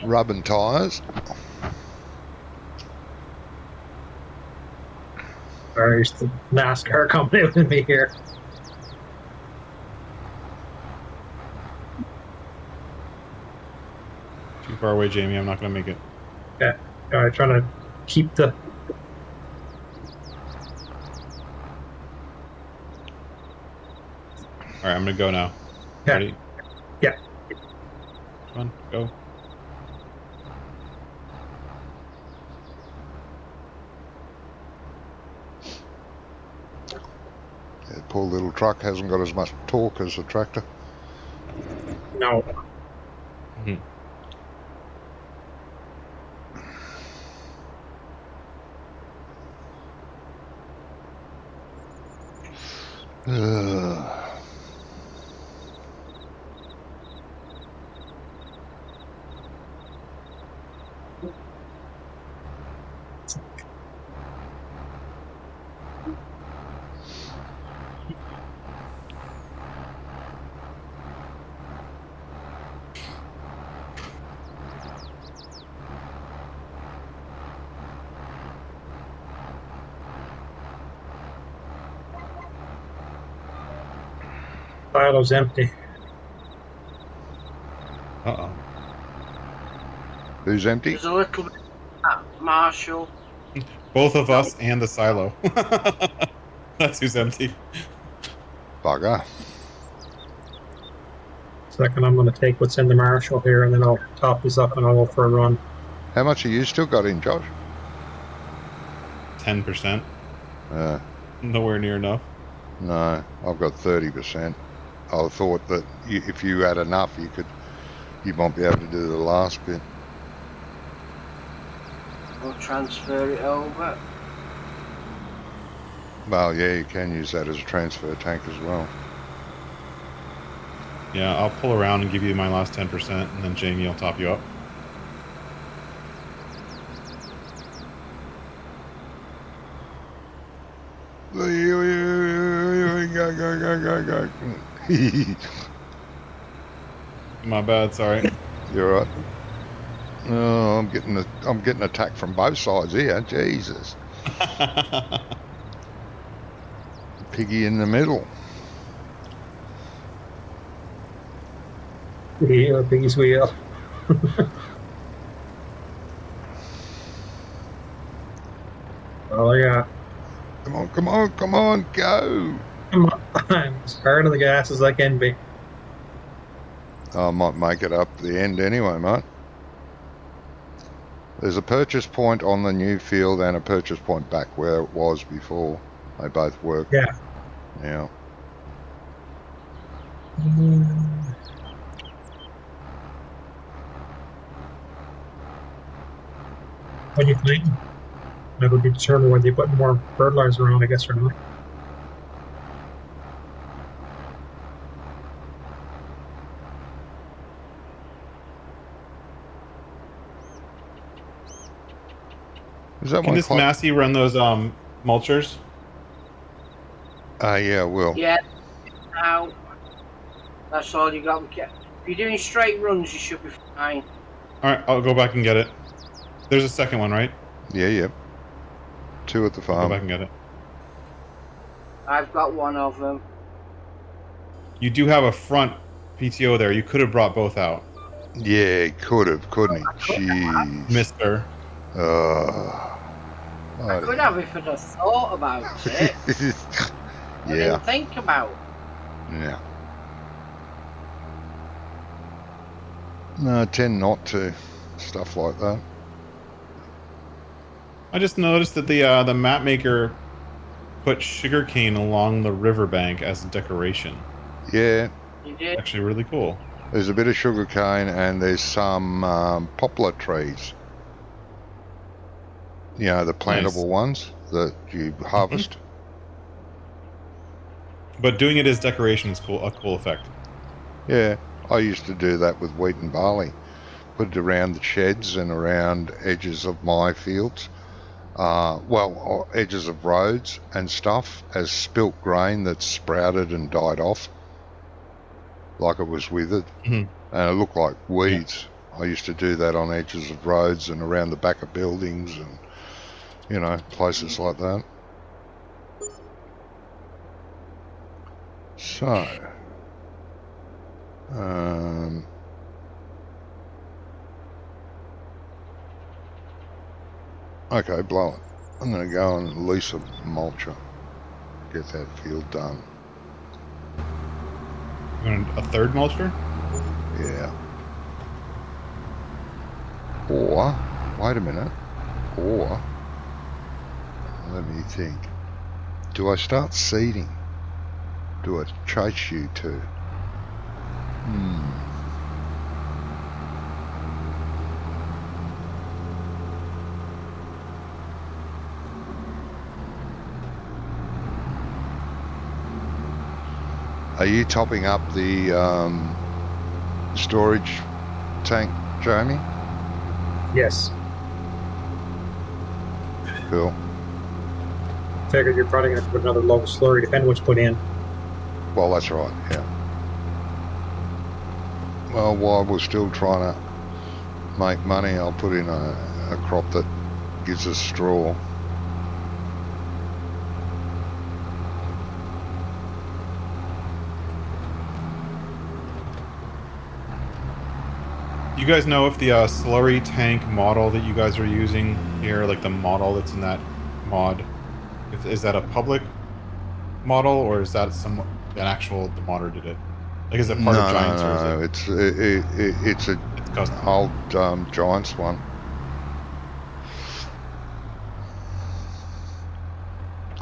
Rubbing tyres. There's the NASCAR coming in with me here. Too far away, Jamie. I'm not going to make it. Okay. All right, trying to keep the. All right, I'm going to go now. Yeah. Ready? Yeah. Come on, go. Yeah, poor little truck hasn't got as much torque as the tractor. No. Mhm. Silo's empty. Uh-oh. Who's empty? There's a little bit of that, Marshall. Both of us and the silo. That's who's empty. Bugger. Second, I'm going to take what's in the Marshall here, and then I'll top this up and I'll go for a run. How much have you still got in, Josh? 10%. Uh, Nowhere near enough. no, I've got 30%. I thought that if you had enough, you might be able to do the last bit. We'll transfer it over. Well, yeah, you can use that as a transfer tank as well. Yeah, I'll pull around and give you my last 10%, and then Jamie will top you up. Go. My bad, sorry. You're right. Oh, I'm getting attacked from both sides here. Jesus. Piggy in the middle. Yeah, Biggie's wheel. Oh yeah. Come on, go. Come on. I'm as hard on the gas as I can be. I might make it up the end anyway, mate. There's a purchase point on the new field and a purchase point back where it was before. They both work. Yeah. Yeah. What do you think? That'll be determined whether you put more fertilizer on, I guess, or not. Is that Can this Massey run those mulchers? Yeah, will. Yeah. Now, that's all you got. If you're doing straight runs, you should be fine. All right, I'll go back and get it. There's a second one, right? Yeah. 2 at the I'll go farm. back and get it. I've got one of them. You do have a front PTO there. You could have brought both out. Yeah, he could have, couldn't he? Jeez. Mister. I could have if I'd have thought about it. I Yeah. didn't think about it. Yeah. No, I tend not to. Stuff like that. I just noticed that the map maker put sugarcane along the riverbank as a decoration. Yeah, You did. Actually, really cool. there's a bit of sugar cane and there's some poplar trees. You know, the plantable ones that you harvest. But doing it as decoration is cool. A cool effect. Yeah, I used to do that with wheat and barley. Put it around the sheds and around edges of my fields. Edges of roads and stuff as spilt grain that sprouted and died off, like it was withered, and it looked like weeds. Yeah. I used to do that on edges of roads and around the back of buildings and, you know, places like that. So, okay, blow it. I'm going to go and lease a mulcher. Get that field done. You want a third mulcher? Yeah. Or, wait a minute. Or, let me think. Do I start seeding? Do I chase you two? Are you topping up the storage tank, Jamie? Yes. Cool. Figured you're probably going to put another local slurry, depending what's put in. Well, that's right, yeah. Well, while we're still trying to make money, I'll put in a crop that gives us straw. You guys know if the slurry tank model that you guys are using here, like the model that's in that mod, is that a public model or is that an actual the modder did it? Like, is it part of Giants? No, it's custom. Old Giants one.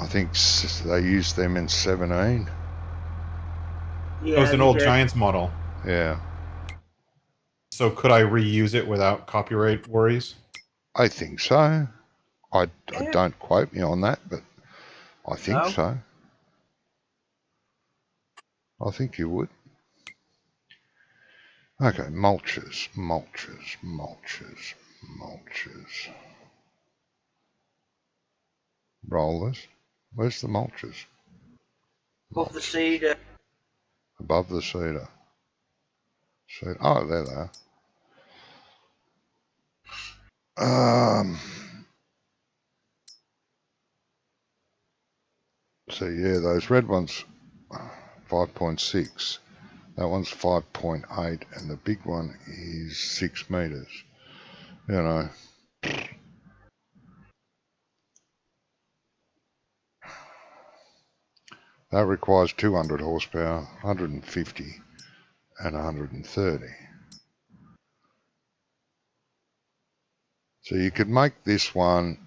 I think they used them in 17. Yeah, it was an old Giants model. Yeah. So could I reuse it without copyright worries? I think so. I don't quote me on that, but I think so. I think you would. Okay, mulches. Rollers. Where's the mulches? Above the cedar. Above the cedar. Oh, there they are. So yeah, those red ones, 5.6. That one's 5.8, and the big one is 6 meters. You know. That requires 200 horsepower, 150, and 130. So you could make this one,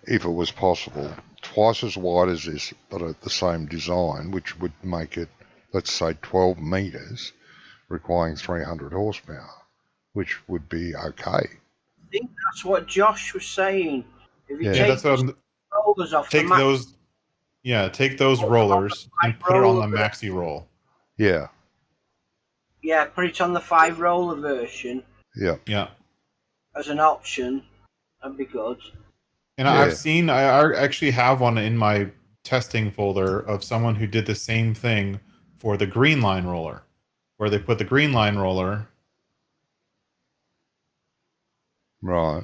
if it was possible, twice as wide as this, but at the same design, which would make it, let's say, 12 meters, requiring 300 horsepower, which would be okay. I think that's what Josh was saying. If you take that's what rollers off take those, take those rollers and put it on the maxi roll. Yeah. Yeah, put it on the 5 roller version. Yeah. Yeah. As an option, that'd be good. And I actually have one in my testing folder of someone who did the same thing for the green line roller, where they put the green line roller. Right.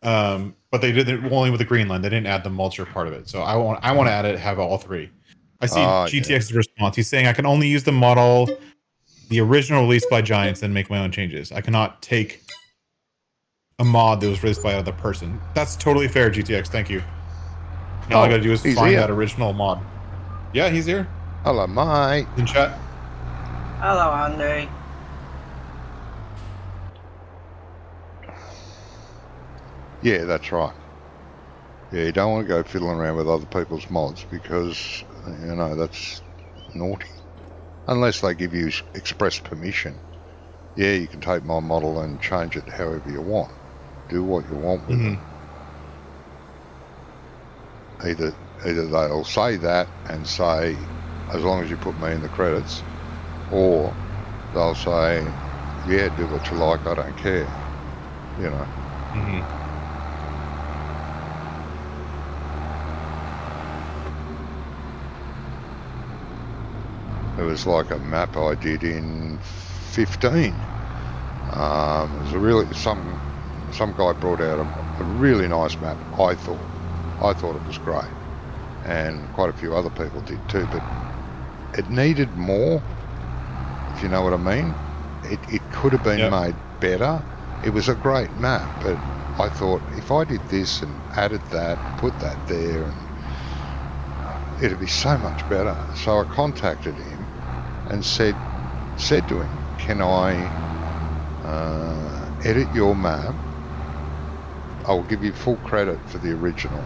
But they did it only with the green line. They didn't add the mulcher part of it. So I want to add it, have all 3. I see GTX's response. He's saying I can only use the model, the original released by Giants, and make my own changes. I cannot take a mod that was released by another person. That's totally fair, GTX. Thank you. Now all I gotta do is find that original mod. Yeah, he's here. Hello, mate. In chat. Hello, Andy. Yeah, that's right. Yeah, you don't want to go fiddling around with other people's mods because, you know, that's naughty. Unless they give you express permission. Yeah, you can take my model and change it however you want. do what you want with them. Either they'll say that and say, as long as you put me in the credits, or they'll say, yeah, do what you like, I don't care, you know. It was like a map I did in 15. It was a really, some guy brought out a really nice map, I thought. I thought it was great, and quite a few other people did too, but it needed more, if you know what I mean. It could have been made better. It was a great map, but I thought if I did this and added that, put that there, and it'd be so much better. So I contacted him and said to him, can I edit your map? I'll give you full credit for the original.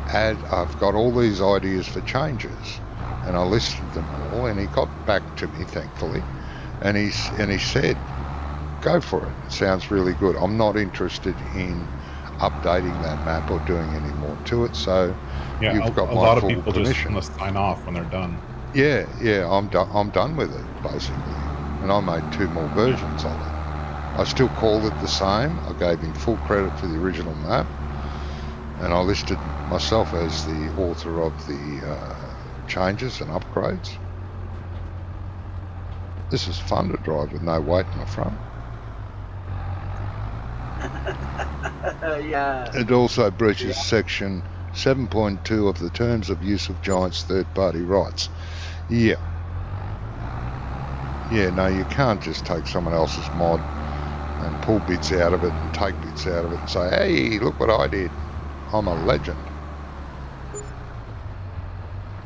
I've got all these ideas for changes, and I listed them all, and he got back to me, thankfully, and he said, go for it. It sounds really good. I'm not interested in updating that map or doing any more to it, so you've got my full permission. A lot of people just must sign off when they're done. Yeah, I'm done with it, basically, and I made 2 more versions of it. I still called it the same. I gave him full credit for the original map, and I listed myself as the author of the changes and upgrades. This is fun to drive with no weight in the front. Yeah. It also breaches section 7.2 of the Terms of Use of Giants Third-Party Rights. Yeah, no, you can't just take someone else's mod and pull bits out of it and take bits out of it and say, hey, look what I did. I'm a legend.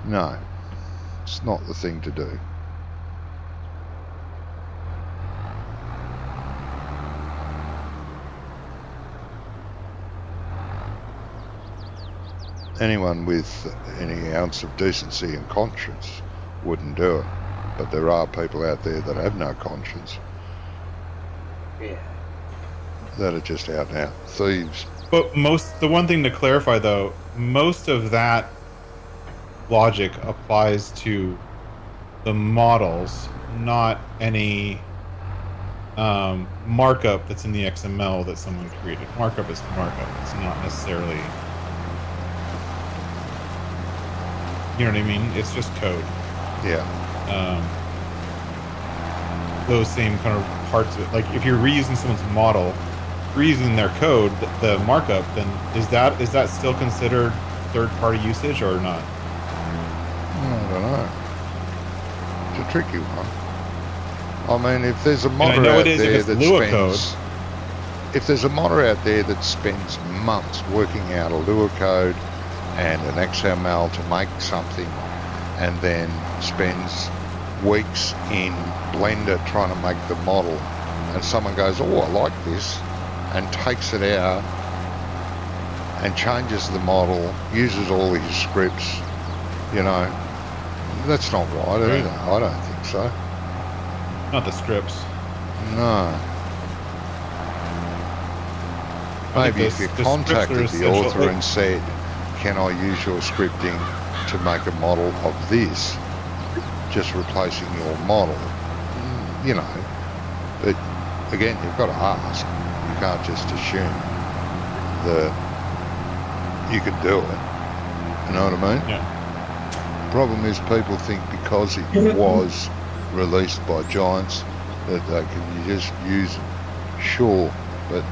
No, it's not the thing to do. Anyone with any ounce of decency and conscience wouldn't do it. But there are people out there that have no conscience. Yeah. That are just out and out thieves. But the one thing to clarify though, most of that logic applies to the models, not any markup that's in the XML that someone created. Markup is markup. It's not necessarily, you know what I mean? It's just code. Yeah. Those same kind of parts of it. Like if you're reusing someone's model, reusing their code, the markup, then is that still considered third-party usage or not? I don't know. It's a tricky one. I mean, if there's a modder out there that spends, if there's a modder out there that spends months working out a Lua code and an XML to make something, and then spends weeks in Blender trying to make the model, and someone goes, oh, I like this, and takes it out and changes the model, uses all his scripts, you know, that's not right either. I don't think so. Not the scripts. No. Maybe if you contacted the author and said, can I use your scripting to make a model of this, just replacing your model, you know, but again, you've got to ask. You can't just assume that you can do it. You know what I mean? Yeah. Problem is people think because it was released by Giants that they can just use it. Sure, but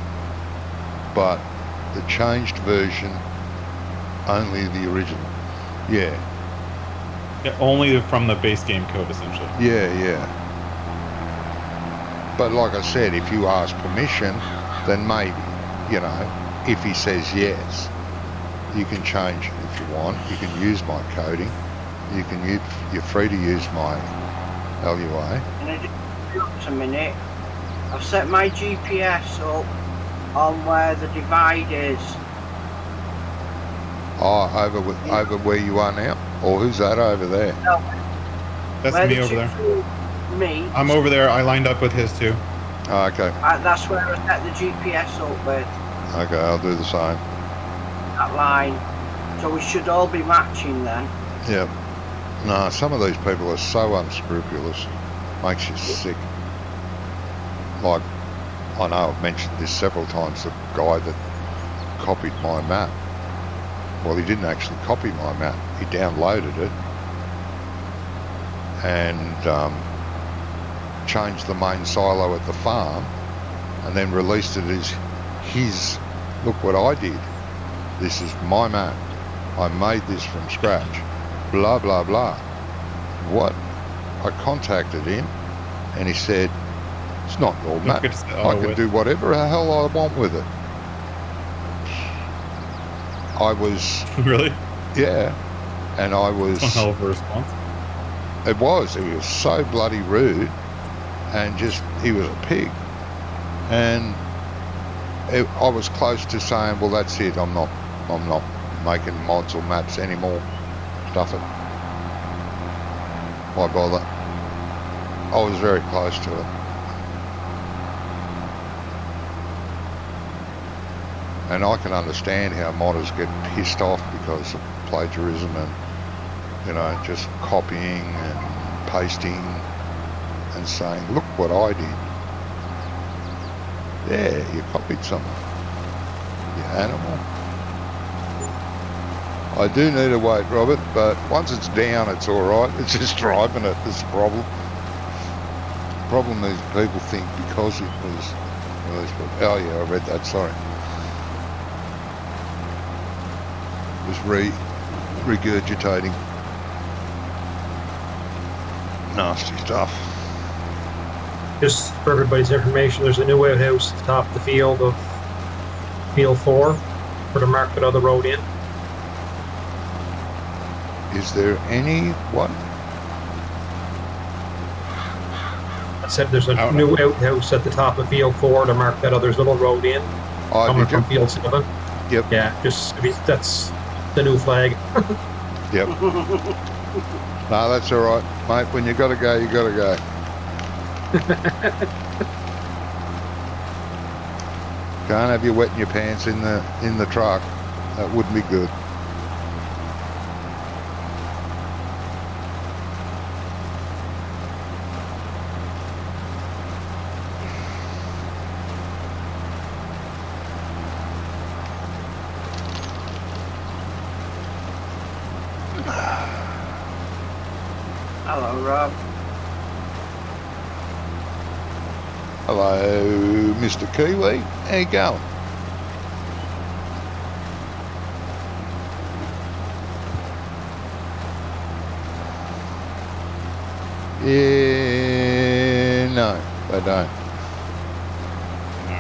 the changed version, only the original. Yeah. Only from the base game code, essentially. Yeah. But like I said, if you ask permission, then maybe, you know, if he says yes, you can change it if you want. You can use my coding. You're free to use my LUA. Just a minute. I've set my GPS up on where the divide is. Oh, over where you are now? Or who's that over there? No. That's me over there. I'm over there. I lined up with his too. Oh, okay. That's where I set the GPS up with. Okay, I'll do the same. That line. So we should all be matching then. Yep. No, some of these people are so unscrupulous. Makes you sick. Like, I know I've mentioned this several times, the guy that copied my map. Well, he didn't actually copy my map. He downloaded it and changed the main silo at the farm and then released it as his, look what I did. This is my map. I made this from scratch. Blah, blah, blah. What? I contacted him and he said, it's not your map. I can do whatever the hell I want with it. I was... Really? Yeah. And I was... That's one hell of a response. It was. He was so bloody rude and just, he was a pig. And I was close to saying, well, that's it. I'm not making mods or maps anymore. Stuff it. Why bother? I was very close to it. And I can understand how modders get pissed off because of plagiarism and, you know, just copying and pasting and saying, look what I did. Yeah, you copied something. You animal. I do need a weight, Robert, but once it's down, it's all right. It's just driving it that's the problem. The problem is people think because it was... Oh, yeah, I read that, sorry. It was regurgitating. Nasty stuff. Just for everybody's information, there's a new outhouse at the top of the field of Field 4 for the mark that other road in. Is there any what? I said there's a new outhouse at the top of Field 4 to mark that other's little road in. Coming from Field 7. Yep. Yeah, just that's the new flag. Yep. No, that's all right, mate. When you gotta go, you gotta go. Can't have you wetting your pants in the truck. That wouldn't be good. Hello, Rob. Hello, Mr. Kiwi. How you going? Yeah, no, they don't. No.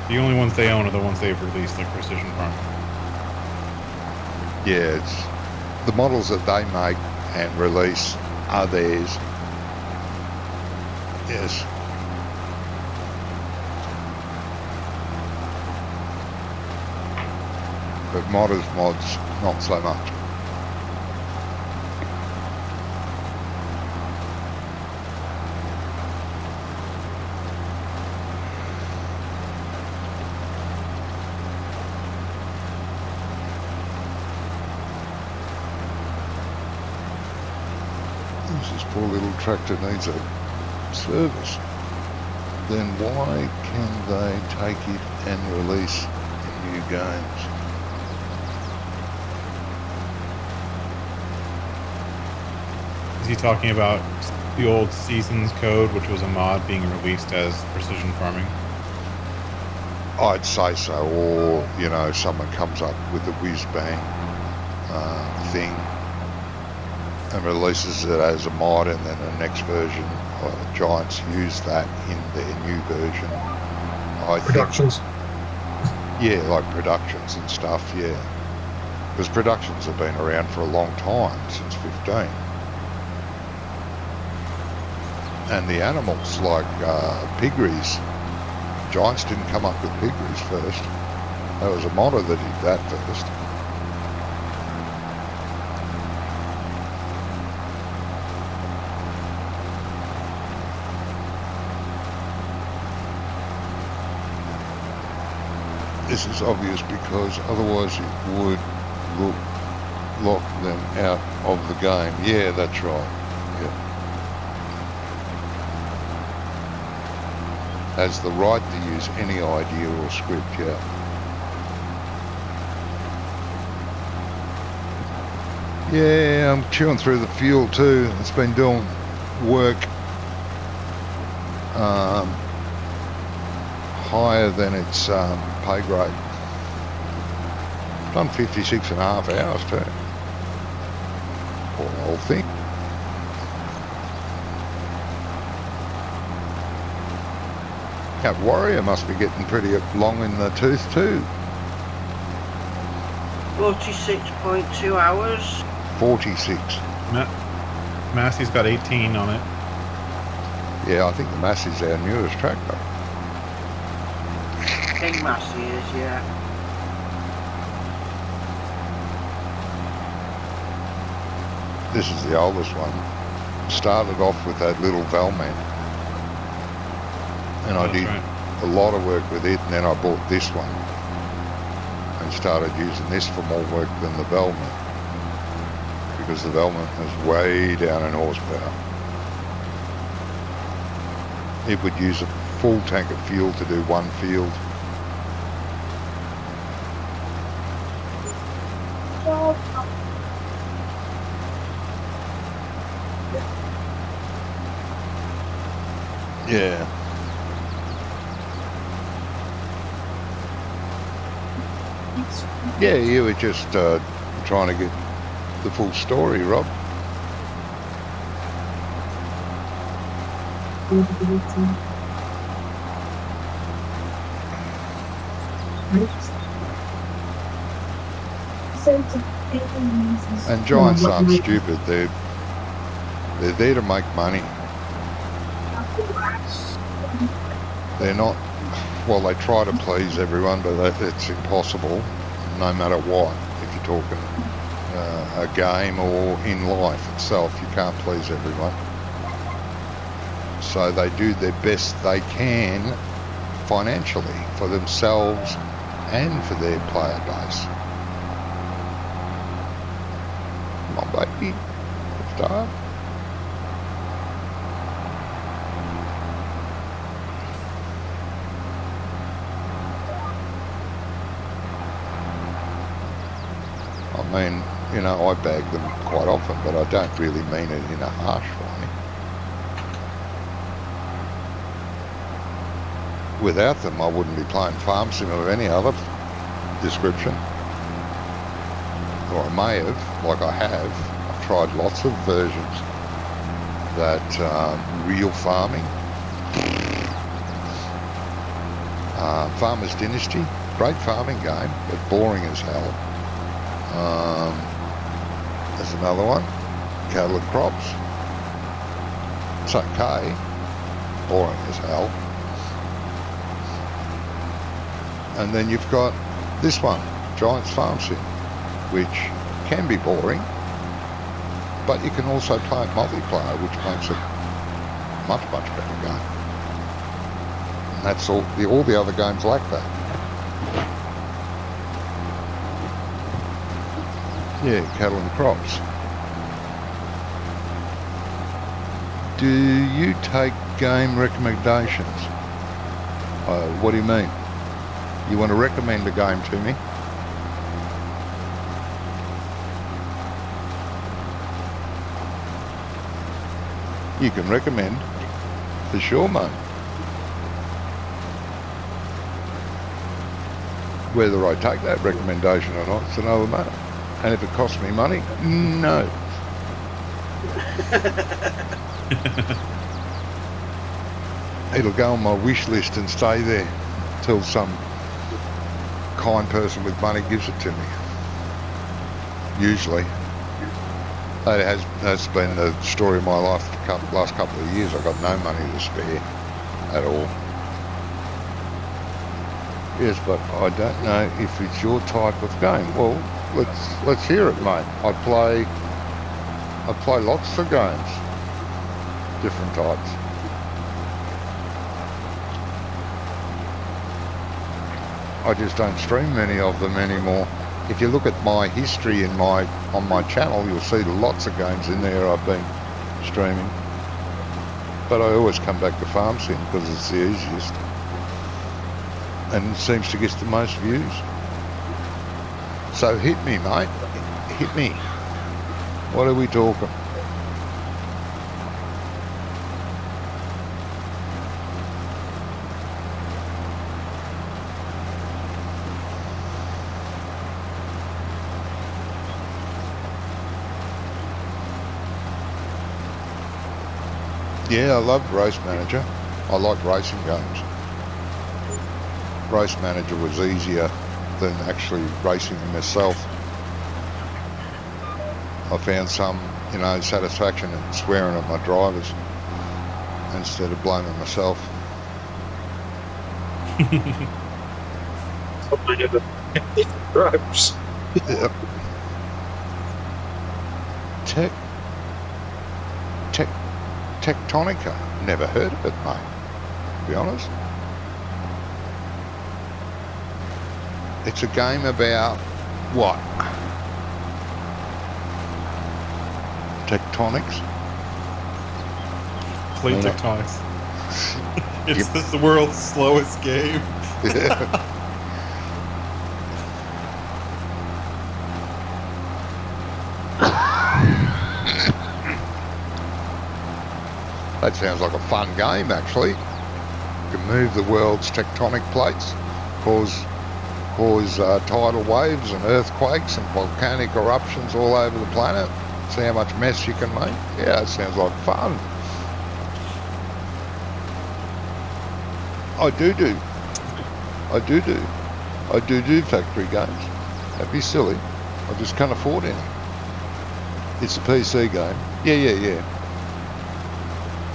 The only ones they own are the ones they've released, like Precision Farming. Yeah, it's the models that they make and release are theirs. Yes. But modders mods, not so much. This poor little tractor needs a service. Then why can they take it and release in new games? Is he talking about the old Seasons code, which was a mod being released as Precision Farming? I'd say so, or, you know, someone comes up with a whiz-bang thing and releases it as a mod, and then the next version, Giants use that in their new version. Productions. Yeah, like Productions and stuff, yeah. Because Productions have been around for a long time, since 15. And the animals, like piggeries, Giants didn't come up with piggeries first. There was a modder that did that first. This is obvious because otherwise it would lock them out of the game. Yeah, that's right. Yeah. Has the right to use any idea or script, yeah. Yeah, I'm chewing through the fuel too. It's been doing work higher than its pay grade. Done 56.5 hours too. For the whole thing. That Warrior must be getting pretty long in the tooth too. 46.2 hours. 46. Massey's got 18 on it. Yeah, I think the Massey's our newest tractor. King Massey is, yeah. This is the oldest one. Started off with that little Valmet. And I did a lot of work with it, and then I bought this one and started using this for more work than the Valmet, because the Valmet is way down in horsepower. It would use a full tank of fuel to do one field. Yeah. Yeah, you were just trying to get the full story, Rob. And giants aren't stupid. They're there to make money. They're not. Well, they try to please everyone, but it's impossible, no matter what. If you're talking a game or in life itself, you can't please everyone. So they do their best they can financially for themselves and for their player base. Come on, baby. Start. I mean, you know, I bag them quite often, but I don't really mean it in a harsh way. Without them, I wouldn't be playing Farm Sim of any other description. Or I may have, like I have. I've tried lots of versions. That real farming. Farmer's Dynasty, great farming game, but boring as hell. There's another one, Cattle and Crops. It's okay, boring as hell. And then you've got this one, Giants Farm Sim, which can be boring, but you can also play it multiplayer, which makes it much, much better game. And that's all the other games like that. Yeah, Cattle and Crops. Do you take game recommendations? What do you mean? You want to recommend a game to me? You can recommend, for sure, mate. Whether I take that recommendation or not, it's another matter. And if it costs me money, no. It'll go on my wish list and stay there till some kind person with money gives it to me. Usually. That has been the story of my life the last couple of years. I've got no money to spare at all. Yes, but I don't know if it's your type of game. Well, let's hear it, mate. I play lots of games, different types. I just don't stream many of them anymore. If you look at my history on my channel, you'll see lots of games in there I've been streaming. But I always come back to Farm Sim because it's the easiest and it seems to get the most views. So hit me, mate. Hit me. What are we talking? Yeah, I love Race Manager. I like racing games. Race Manager was easier than actually racing myself. I found some, satisfaction in swearing at my drivers instead of blaming myself. Drivers. Yep. Tectonica. Never heard of it, mate. To be honest. It's a game about what? Tectonics? Plate tectonics. It's the world's slowest game. Yeah. That sounds like a fun game, actually. You can move the world's tectonic plates, cause tidal waves and earthquakes and volcanic eruptions all over the planet. See how much mess you can make? Yeah, it sounds like fun. I do factory games. That'd be silly. I just can't afford any. It's a PC game. Yeah.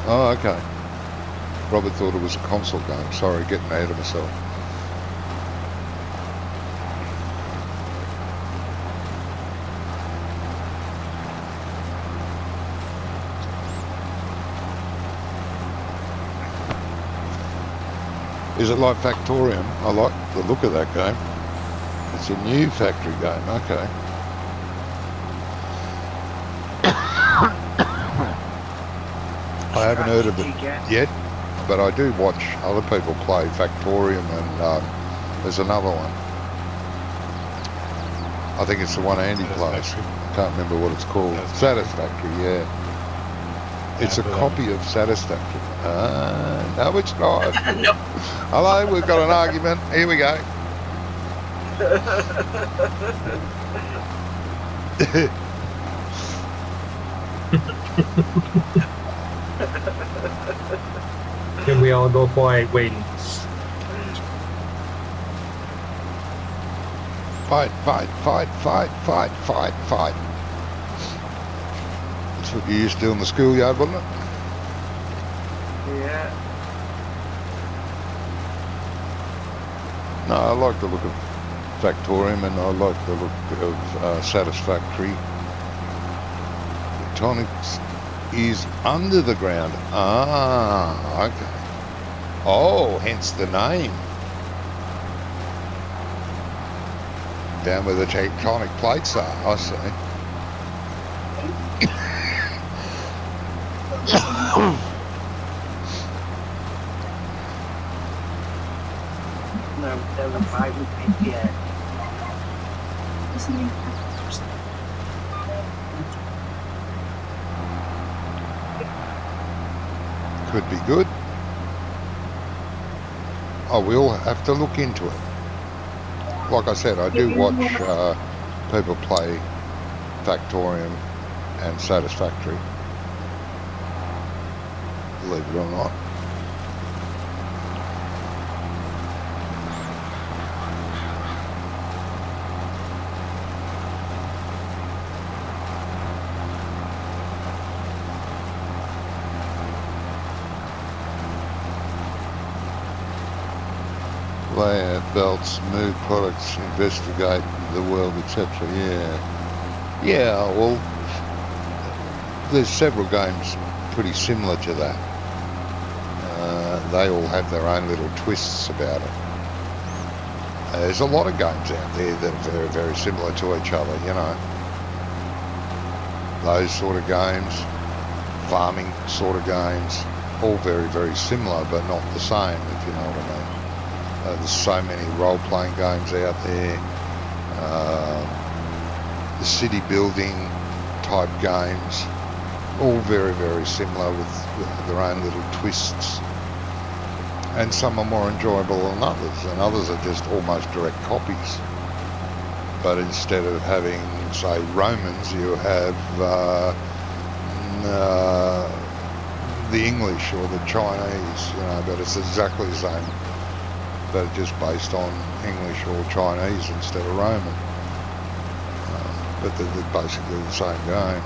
Oh, okay. Robert thought it was a console game. Sorry, getting ahead of myself. Is it like Factorium? I like the look of that game. It's a new factory game, okay. I haven't heard of it yet, but I do watch other people play Factorium, and there's another one. I think it's the one Andy plays. I can't remember what it's called. Satisfactory, yeah. It's a copy of Satisfactory. No, it's not. No. Hello, we've got an argument. Here we go. Can we all go quiet waiting? Fight. That's what you used to do in the schoolyard, wasn't it? Yeah. No, I like the look of Factorium, and I like the look of Satisfactory. Tectonics is under the ground. Ah, okay. Oh, hence the name. Down where the tectonic plates are, I see. No, there were 5 and 50, yeah. Could be good. Oh, we'll have to look into it. Like I said, I do watch people play Factorium and Satisfactory. Believe it or not. Layout belts, move products, investigate the world, etc. Yeah, well, there's several games pretty similar to that. They all have their own little twists about it. There's a lot of games out there that are very, very similar to each other, you know. Those sort of games, farming sort of games, all very, very similar, but not the same, if you know what I mean. There's so many role-playing games out there. The city building type games, all very, very similar with their own little twists. And some are more enjoyable than others, and others are just almost direct copies. But instead of having, say, Romans, you have the English or the Chinese, you know, but it's exactly the same, but just based on English or Chinese instead of Roman. But they're basically the same game.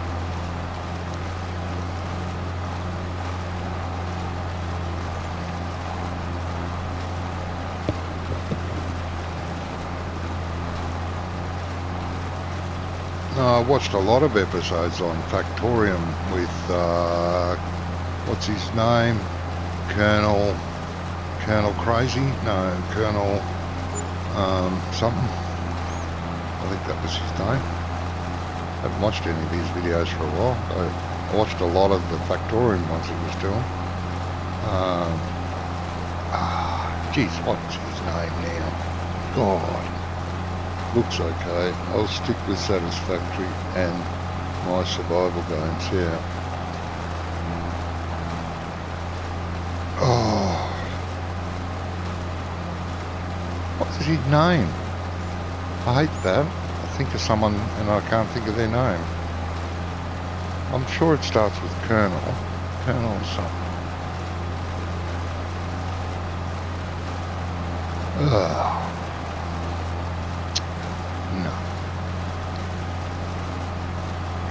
I watched a lot of episodes on Factorium with, what's his name? Colonel Crazy? No, Colonel something. I think that was his name. I haven't watched any of his videos for a while. I watched a lot of the Factorium ones he was doing. Geez, what's his name now? God. Looks okay. I'll stick with Satisfactory and my survival games, yeah. Oh. What's his name? I hate that. I think of someone and I can't think of their name. I'm sure it starts with Colonel. Colonel something. Ugh. No.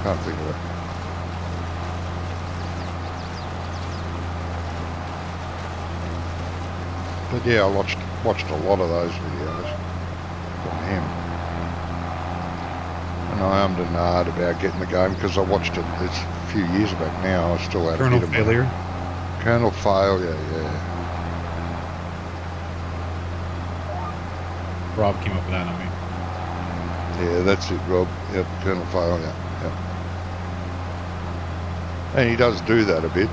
Can't think of it. But yeah, I watched a lot of those videos from him. And I am to nard about getting the game because I watched it, it's a few years back now. I still had Colonel a bit of Failure. Colonel Failure, yeah. Rob came up with that, not me. Yeah, that's it, Rob. Yep, Colonel Failure. Yep. And he does do that a bit.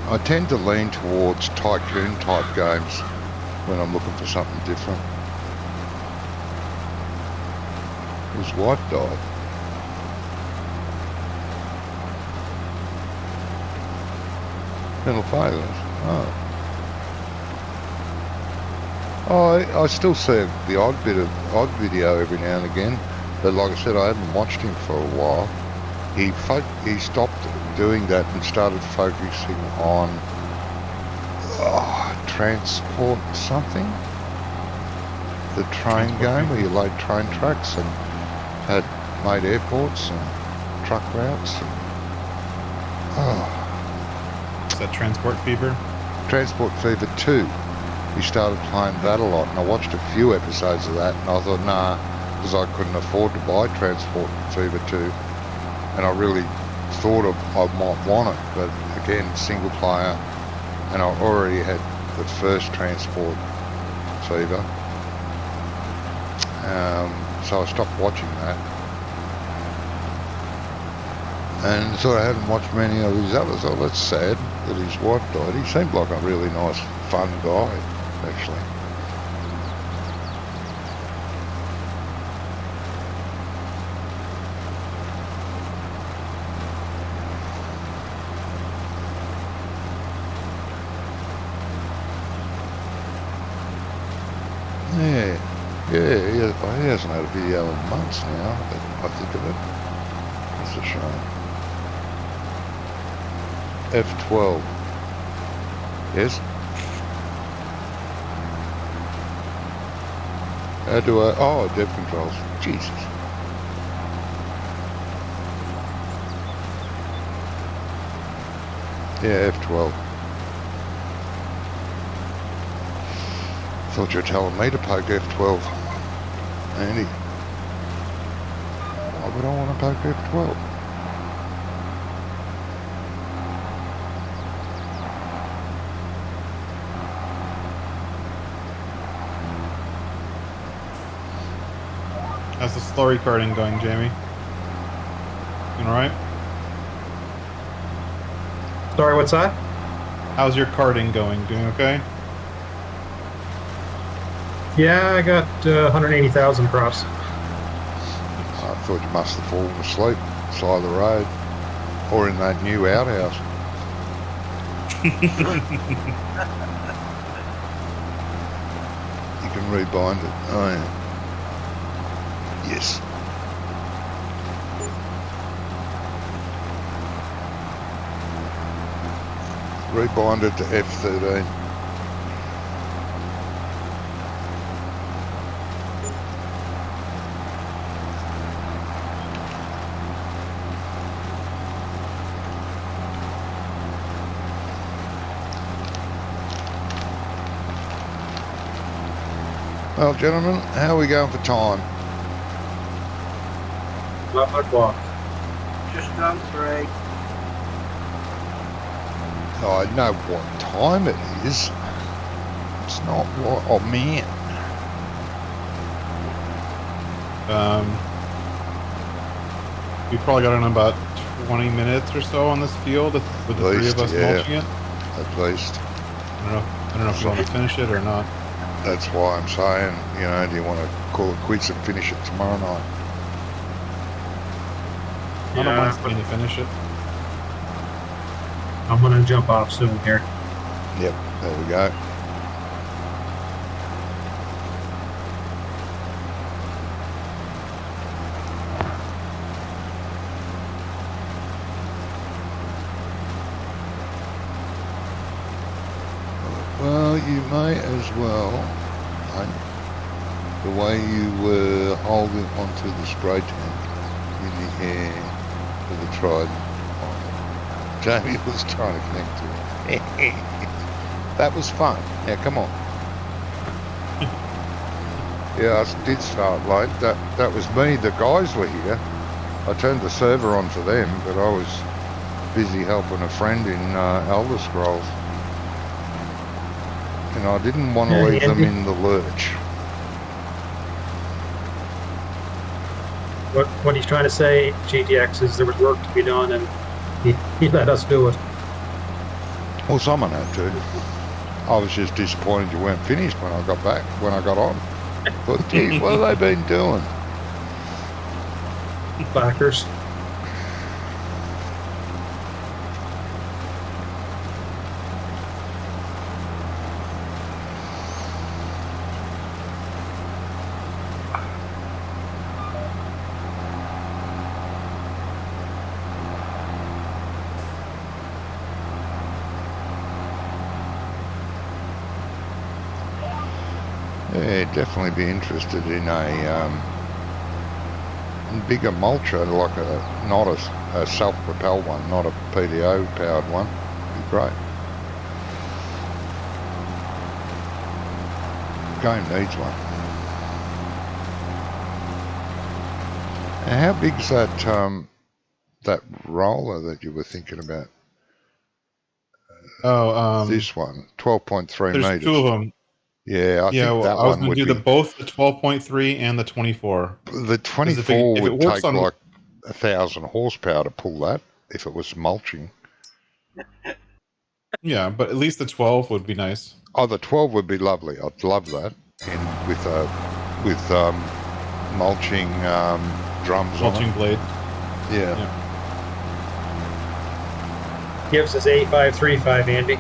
I tend to lean towards tycoon type games when I'm looking for something different. His wife died. Colonel Failures. I still see the odd video every now and again, but like I said, I hadn't watched him for a while. He stopped doing that and started focusing on transport something. The train game where you load train tracks and had made airports and truck routes. Is that Transport Fever? Transport Fever 2. He started playing that a lot, and I watched a few episodes of that, and I thought, nah, because I couldn't afford to buy Transport Fever 2. And I really thought I might want it, but again, single player, and I already had the first Transport Fever, so I stopped watching that, and so I hadn't watched many of his others. Oh, that's sad that his wife died. He seemed like a really nice, fun guy, actually. Yeah, he hasn't had a video in months now, but I think of it. It's a shame. F12. Yes? How do I... Oh, dev controls. Jesus. Yeah, F12. Thought you were telling me to poke F12. Andy. Why would I want to poke F12? How's the slurry karting going, Jamie? You alright? Sorry, what's that? How's your karting going? Doing okay? Yeah, I got 180,000 across. I thought you must have fallen asleep side of the road. Or in that new outhouse. You can rebind it. Oh yeah. Yes. Rebind it to F13. Well, gentlemen, how are we going for time? Not my clock. Just gone 3. I know what time it is. It's not what... Oh, man. We probably got in about 20 minutes or so on this field with the three of us mulching it. At least. I don't know if you want to finish it or not. That's why I'm saying, you know, do you want to call it quits and finish it tomorrow night? I don't mind staying to finish it. I'm gonna jump off soon here. Yep, there we go. Well, you may as well, mate, the way you were holding onto the spray tank in the air with the trident. Jamie was trying to connect to it. That was fun. Yeah, come on. Yeah, I did start late. That was me. The guys were here. I turned the server on for them, but I was busy helping a friend in Elder Scrolls. And I didn't want to leave them in the lurch. What he's trying to say, GTX, is there was work to be done, and he let us do it. Well, someone had to. I was just disappointed you weren't finished when I got back, when I got on. But geez, what have they been doing? Backers. Yeah, definitely be interested in a bigger mulcher, like not a self-propelled one, not a PDO powered one. Be great. Game needs one. And how big's that roller that you were thinking about? This one, 12.3 meters. There's two of them. Yeah, I think that I was one going would to do be... both the 12.3 and the 24. The 24 would take on... like 1,000 horsepower to pull that if it was mulching. Yeah, but at least the 12 would be nice. Oh, the 12 would be lovely. I'd love that. And with mulching drums mulching on it. blade. Yeah. Gives us 8535, Andy.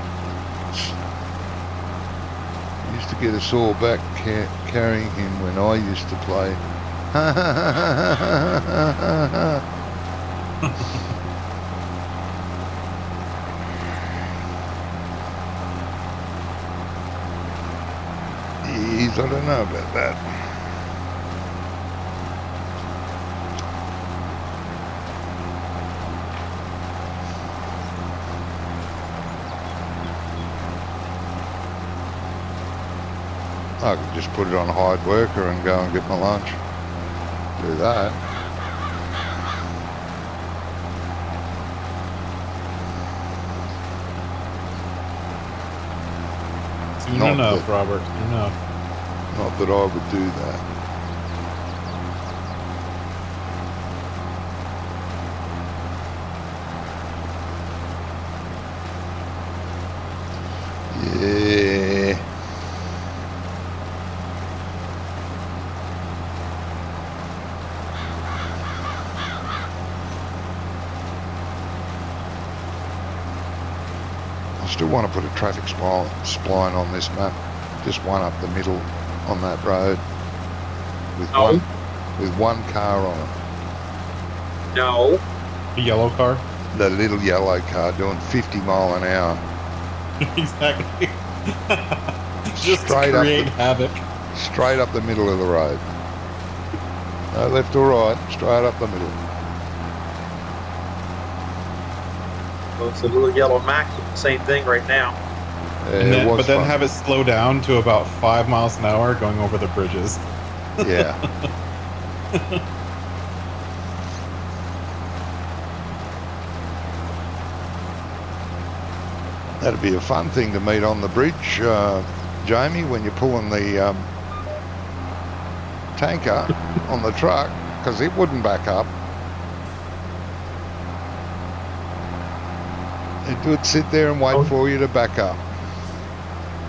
Used to get a sore back carrying him when I used to play. Jeez, I don't know about that. I could just put it on hard worker and go and get my lunch. Do that. Soon Not enough, that- Robert. Soon enough. Not that I would do that. Yeah. I still want to put a traffic spline on this map. Just one up the middle on that road with No. one car on it. No. The yellow car. The little yellow car doing 50 mile an hour. Exactly. Just Straight to up create the- havoc. Straight up the middle of the road. No left or right, straight up the middle. Well, it's a little yellow Max with the same thing right now. Yeah, And then, it was but then fun. have it slow down to about 5 miles an hour going over the bridges. Yeah. That'd be a fun thing to meet on the bridge, Jamie, when you're pulling the tanker on the truck, because it wouldn't back up. It would sit there and wait Oh. for you to back up.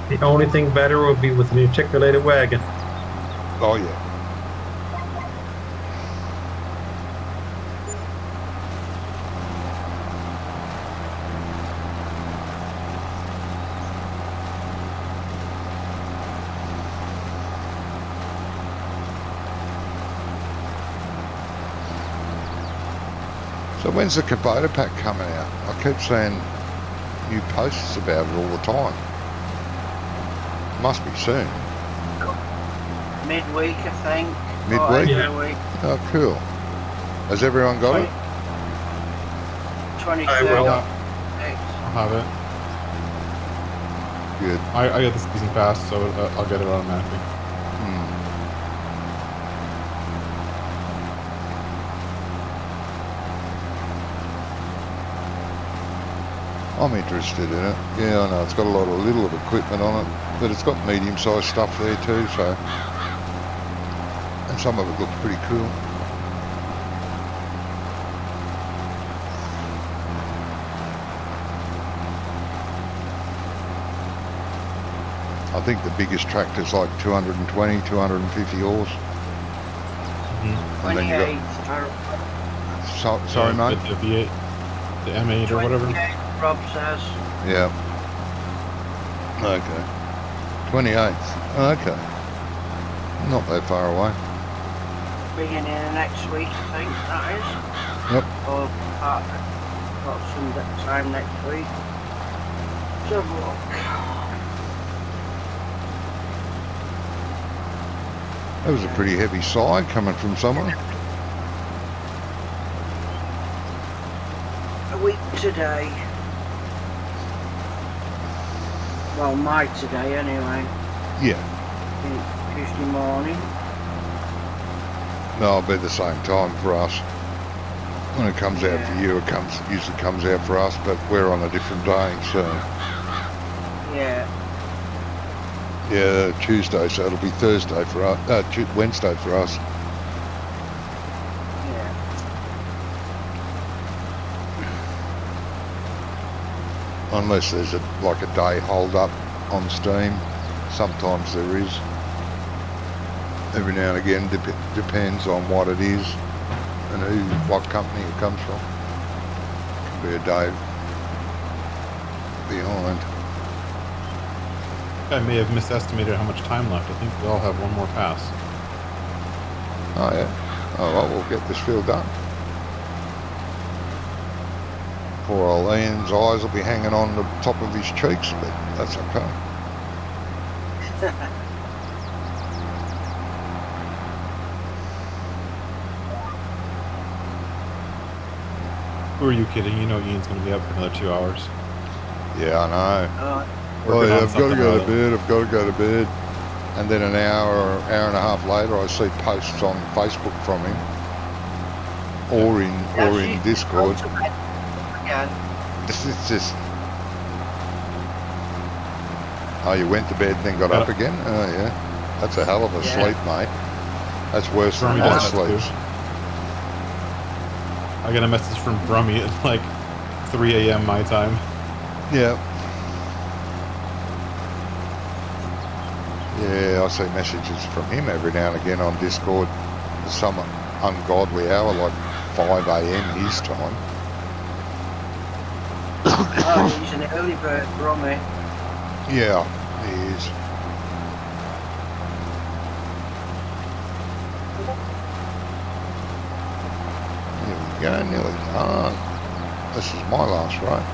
The only thing better would be with an articulated wagon. Oh, yeah. So when's the Kubota pack coming out? I keep seeing new posts about it all the time. Must be soon. Midweek, I think. Midweek? Yeah. Midweek. Oh, cool. Has everyone got it? 23rd I will. of I'll have it. Good. I got the season pass, so I'll get it automatically. Hmm. I'm interested in it. Yeah, I know. It's got a lot of little equipment on it, but it's got medium-sized stuff there too, so... And some of it looks pretty cool. I think the biggest tractor's like 220, 250 horse. Mm-hmm. And then you 28th. got... sorry, mate? The V8, the M8 or whatever. 28th, Rob says. Yeah. Okay. 28th. Okay. Not that far away. Beginning of next week, I think that is. Yep. Or got some time next week. So look. That was a pretty heavy side coming from somewhere. A week today. Well, my today anyway. Yeah. Tuesday morning. No, it'll be the same time for us. When it comes out for you, it usually comes out for us, but we're on a different day, so... Yeah. Yeah, Tuesday, so it'll be Thursday for us, Wednesday for us. Yeah. Unless there's like a day hold up on Steam. Sometimes there is. Every now and again, depends on what it is and what company it comes from. Could be a day behind. I may have misestimated how much time left. I think we all have one more pass. Oh yeah. Oh well, we'll get this field done. Poor old Ian's eyes will be hanging on the top of his cheeks, but that's okay. Who are you kidding? You know Ian's going to be up for another 2 hours. Yeah, I know. Oh Working yeah, on I've got to something go or to other. bed, I've got to go to bed. And then an hour and a half later, I see posts on Facebook from him, or in Discord. Again. It's just, oh, you went to bed and then got up again? Oh yeah, that's a hell of a Yeah. sleep, mate. That's worse than Brummy my does that too. sleeps. I got a message from Brummy at like 3 a.m. my time. Yeah. Yeah, I see messages from him every now and again on Discord. Some ungodly hour, like 5 a.m. his time. Oh, he's an early bird, Brummy. Yeah, he is. Here we go, nearly done. This is my last run.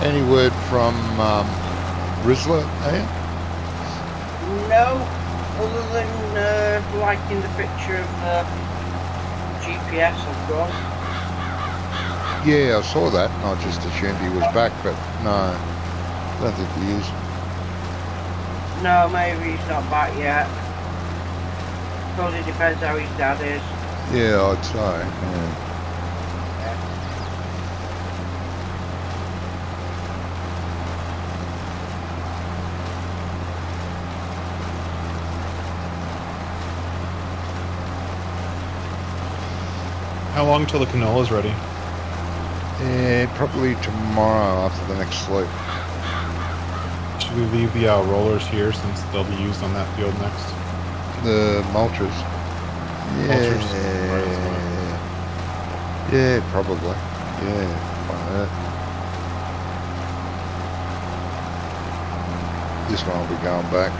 Any word from Rizzler, Ian? No, other than liking the picture of GPS I've got. Yeah, I saw that and I just assumed he was back, but no, don't think he is. No, maybe he's not back yet. Probably depends how his dad is. Yeah, I'd say, yeah. How long till the canola's ready? Yeah, probably tomorrow after the next sleep. Should we leave the rollers here since they'll be used on that field next? The mulchers. Yeah. Yeah, probably. Yeah, why not? This one will be going back.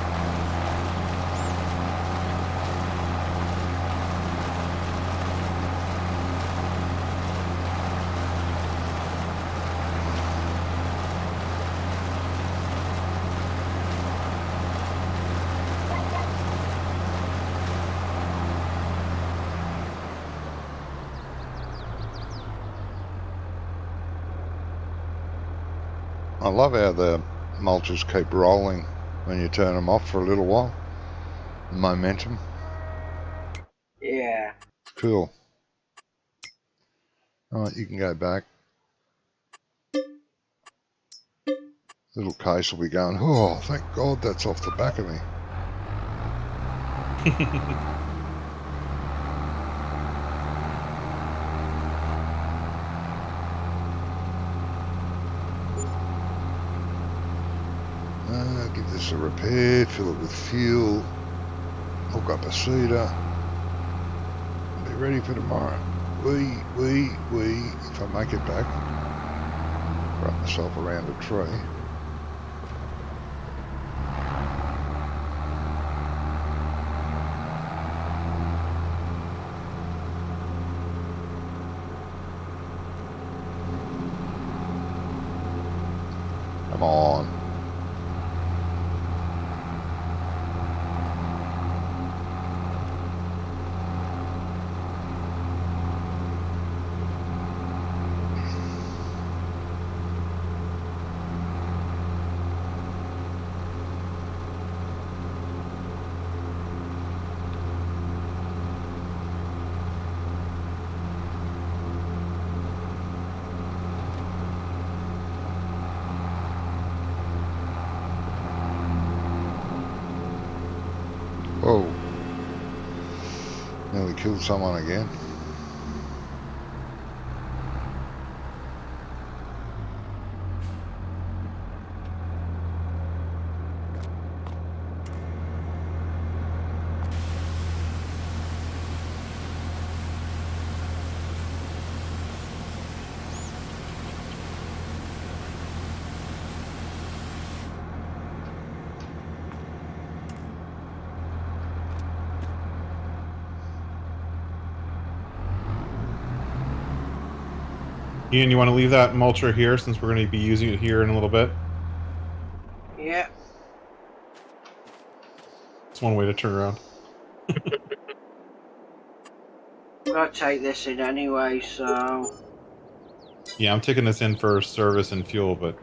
I love how the mulchers keep rolling when you turn them off for a little while. The momentum. Yeah. It's cool. Alright, you can go back. Little case will be going, oh, thank God that's off the back of me. Give this a repair, fill it with fuel, hook up a seeder, be ready for tomorrow. If I make it back, wrap myself around a tree. Come on. Whoa. Nearly killed someone again. Ian, you want to leave that mulcher here since we're going to be using it here in a little bit? Yeah. It's one way to turn around. Gotta take this in anyway, so Yeah, I'm taking this in for service and fuel, but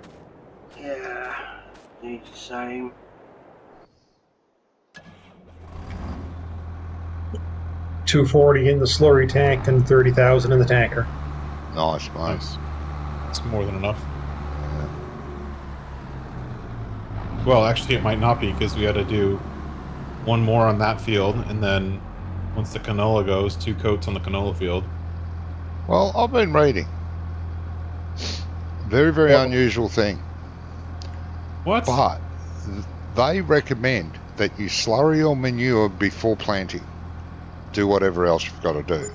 yeah, needs the same. $240 in the slurry tank and 30,000 in the tanker. Nice, mate. nice. It's more than enough. Yeah. Well, actually, it might not be because we had to do one more on that field, and then once the canola goes, 2 coats on the canola field. Well, I've been reading. Very, very Well- unusual thing. What? But they recommend that you slurry your manure before planting. Do whatever else you've got to do.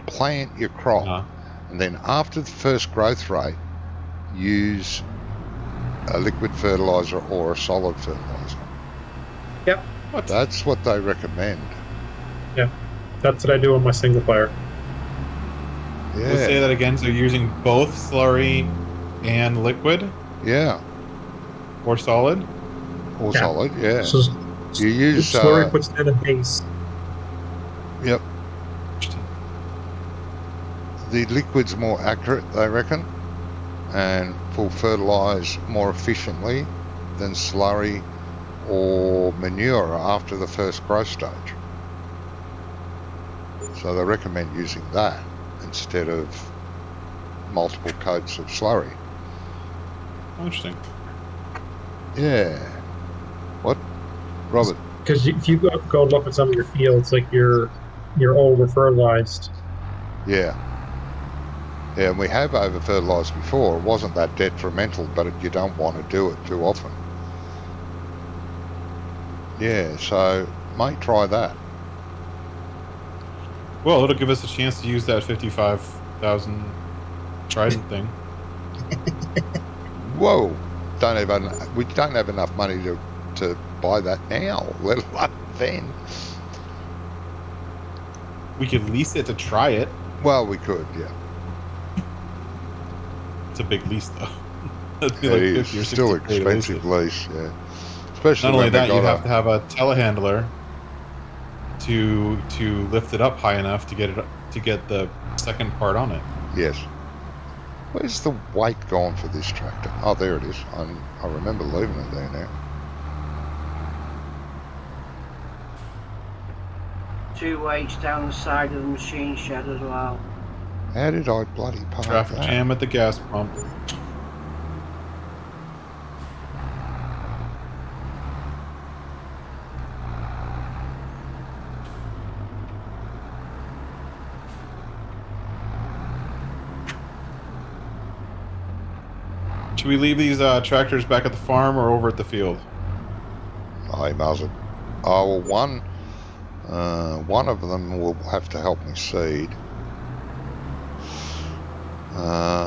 Plant your crop. Uh-huh. And then after the first growth rate, use a liquid fertilizer or a solid fertilizer. Yep. What? That's what they recommend. That's what I do on my single fire. Yeah. We'll say that again. So you're using both slurry and liquid Yeah. or solid? Or Yeah. solid, yeah. So You use slurry puts down a base. yep. The liquid's more accurate, they reckon, and will fertilise more efficiently than slurry or manure after the first growth stage. So they recommend using that instead of multiple coats of slurry. Oh, interesting. Yeah. What? Robert? Because if you go look at some of your fields, like you're over fertilized. Yeah. Yeah, and we have over fertilised before. It wasn't that detrimental, but you don't want to do it too often. Yeah, so might try that. Well, it'll give us a chance to use that 55,000 Trident thing. Whoa! We don't have enough money to buy that now, let alone then. We could lease it to try it. Well, we could, yeah. It's a big lease, though. That'd be It like is 50 or 60 still quid to lease expensive it. lease, yeah. Especially Not only when we that, you got have to have a telehandler to lift it up high enough to get the second part on it. Yes. Where's the weight gone for this tractor? Oh, there it is. I remember leaving it there now. 2 weights down the side of the machine shed as well. How did I bloody park Traffic that? jam at the gas pump. Should we leave these tractors back at the farm or over at the field? I must have. Oh, well, one of them will have to help me seed.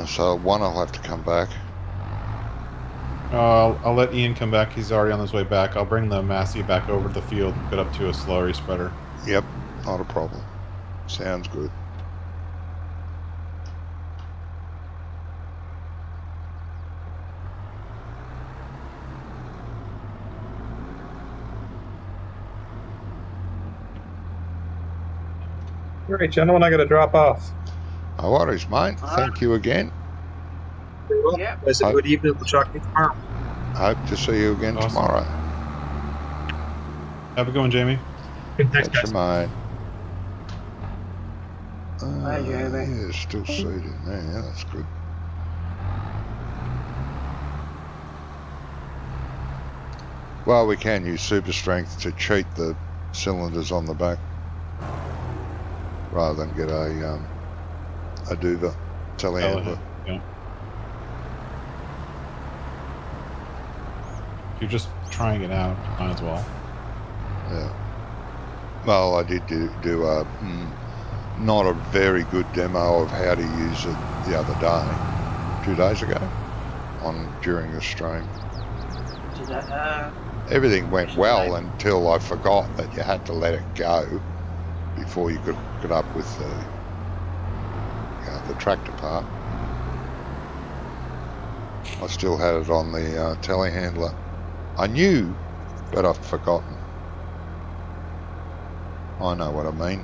So one will have to come back. I'll let Ian come back. He's already on his way back. I'll bring the Massey back over to the field and get up to a slurry spreader. Yep, not a problem. Sounds good. All right, gentlemen, I got to drop off. No worries, mate. Thank you again. Very well. Yeah. I said good evening. We'll talk to you tomorrow. Hope to see you again Awesome. tomorrow. Have a good one, Jamie. Good, thanks, Catch guys. you, mate. Hi, Jamie. Yeah, still seated there. Yeah, that's good. Well, we can use super strength to cheat the cylinders on the back, rather than get a Duva telehandler. Yeah. If you're just trying it out, might as well. Yeah. Well, I did do a not a very good demo of how to use it the other day, 2 days ago, during the stream. Did that, Everything went well until I forgot that you had to let it go before you could get up with the tractor part. I still had it on the telehandler. I knew, but I've forgotten. I know what I mean.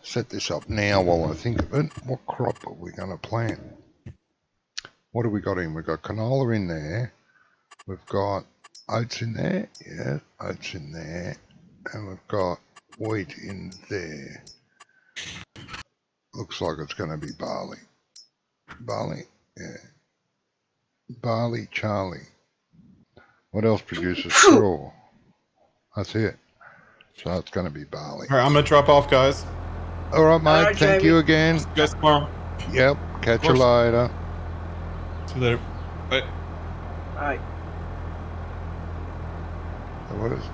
Set this up now while I think of it. What crop are we going to plant? What have we got in? We've got canola in there. We've got oats in there. Yeah, oats in there. And we've got wheat in there. Looks like it's going to be barley. Barley, yeah. Barley Charlie. What else produces straw? That's it. So it's going to be barley. All right, I'm going to drop off, guys. All right, mate. Alright, Thank Jamie. you again. See you guys tomorrow. Yep. Catch you later. See you later. Bye. Right.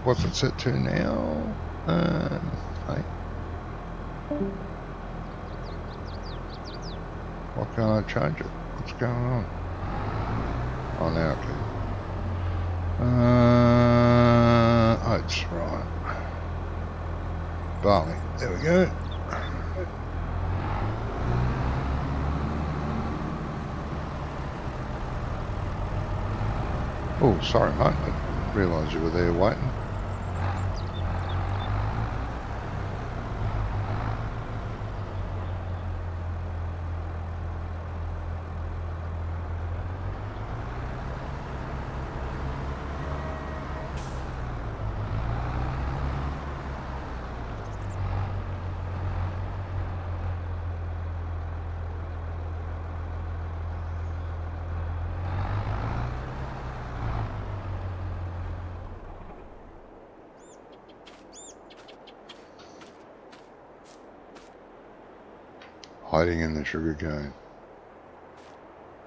What's it set to now? Hey. Why can't I change it? What's going on? Oh, now I can. Oats, right. Barley. There we go. Oh, sorry, mate. I didn't realise you were there waiting. Hiding in the sugarcane.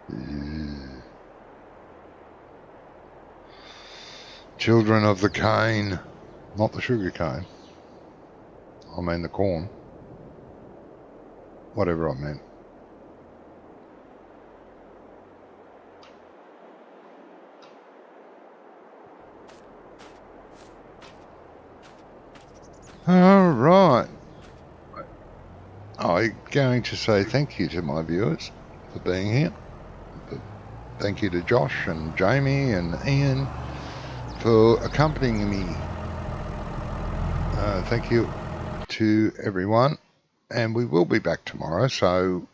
Yeah. Children of the cane. Not the sugarcane. I mean the corn. Whatever I meant. All right. I'm going to say thank you to my viewers for being here. Thank you to Josh and Jamie and Ian for accompanying me. Thank you to everyone, and we will be back tomorrow, so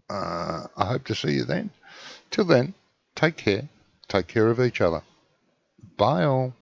I hope to see you then. Till then, take care of each other. Bye all.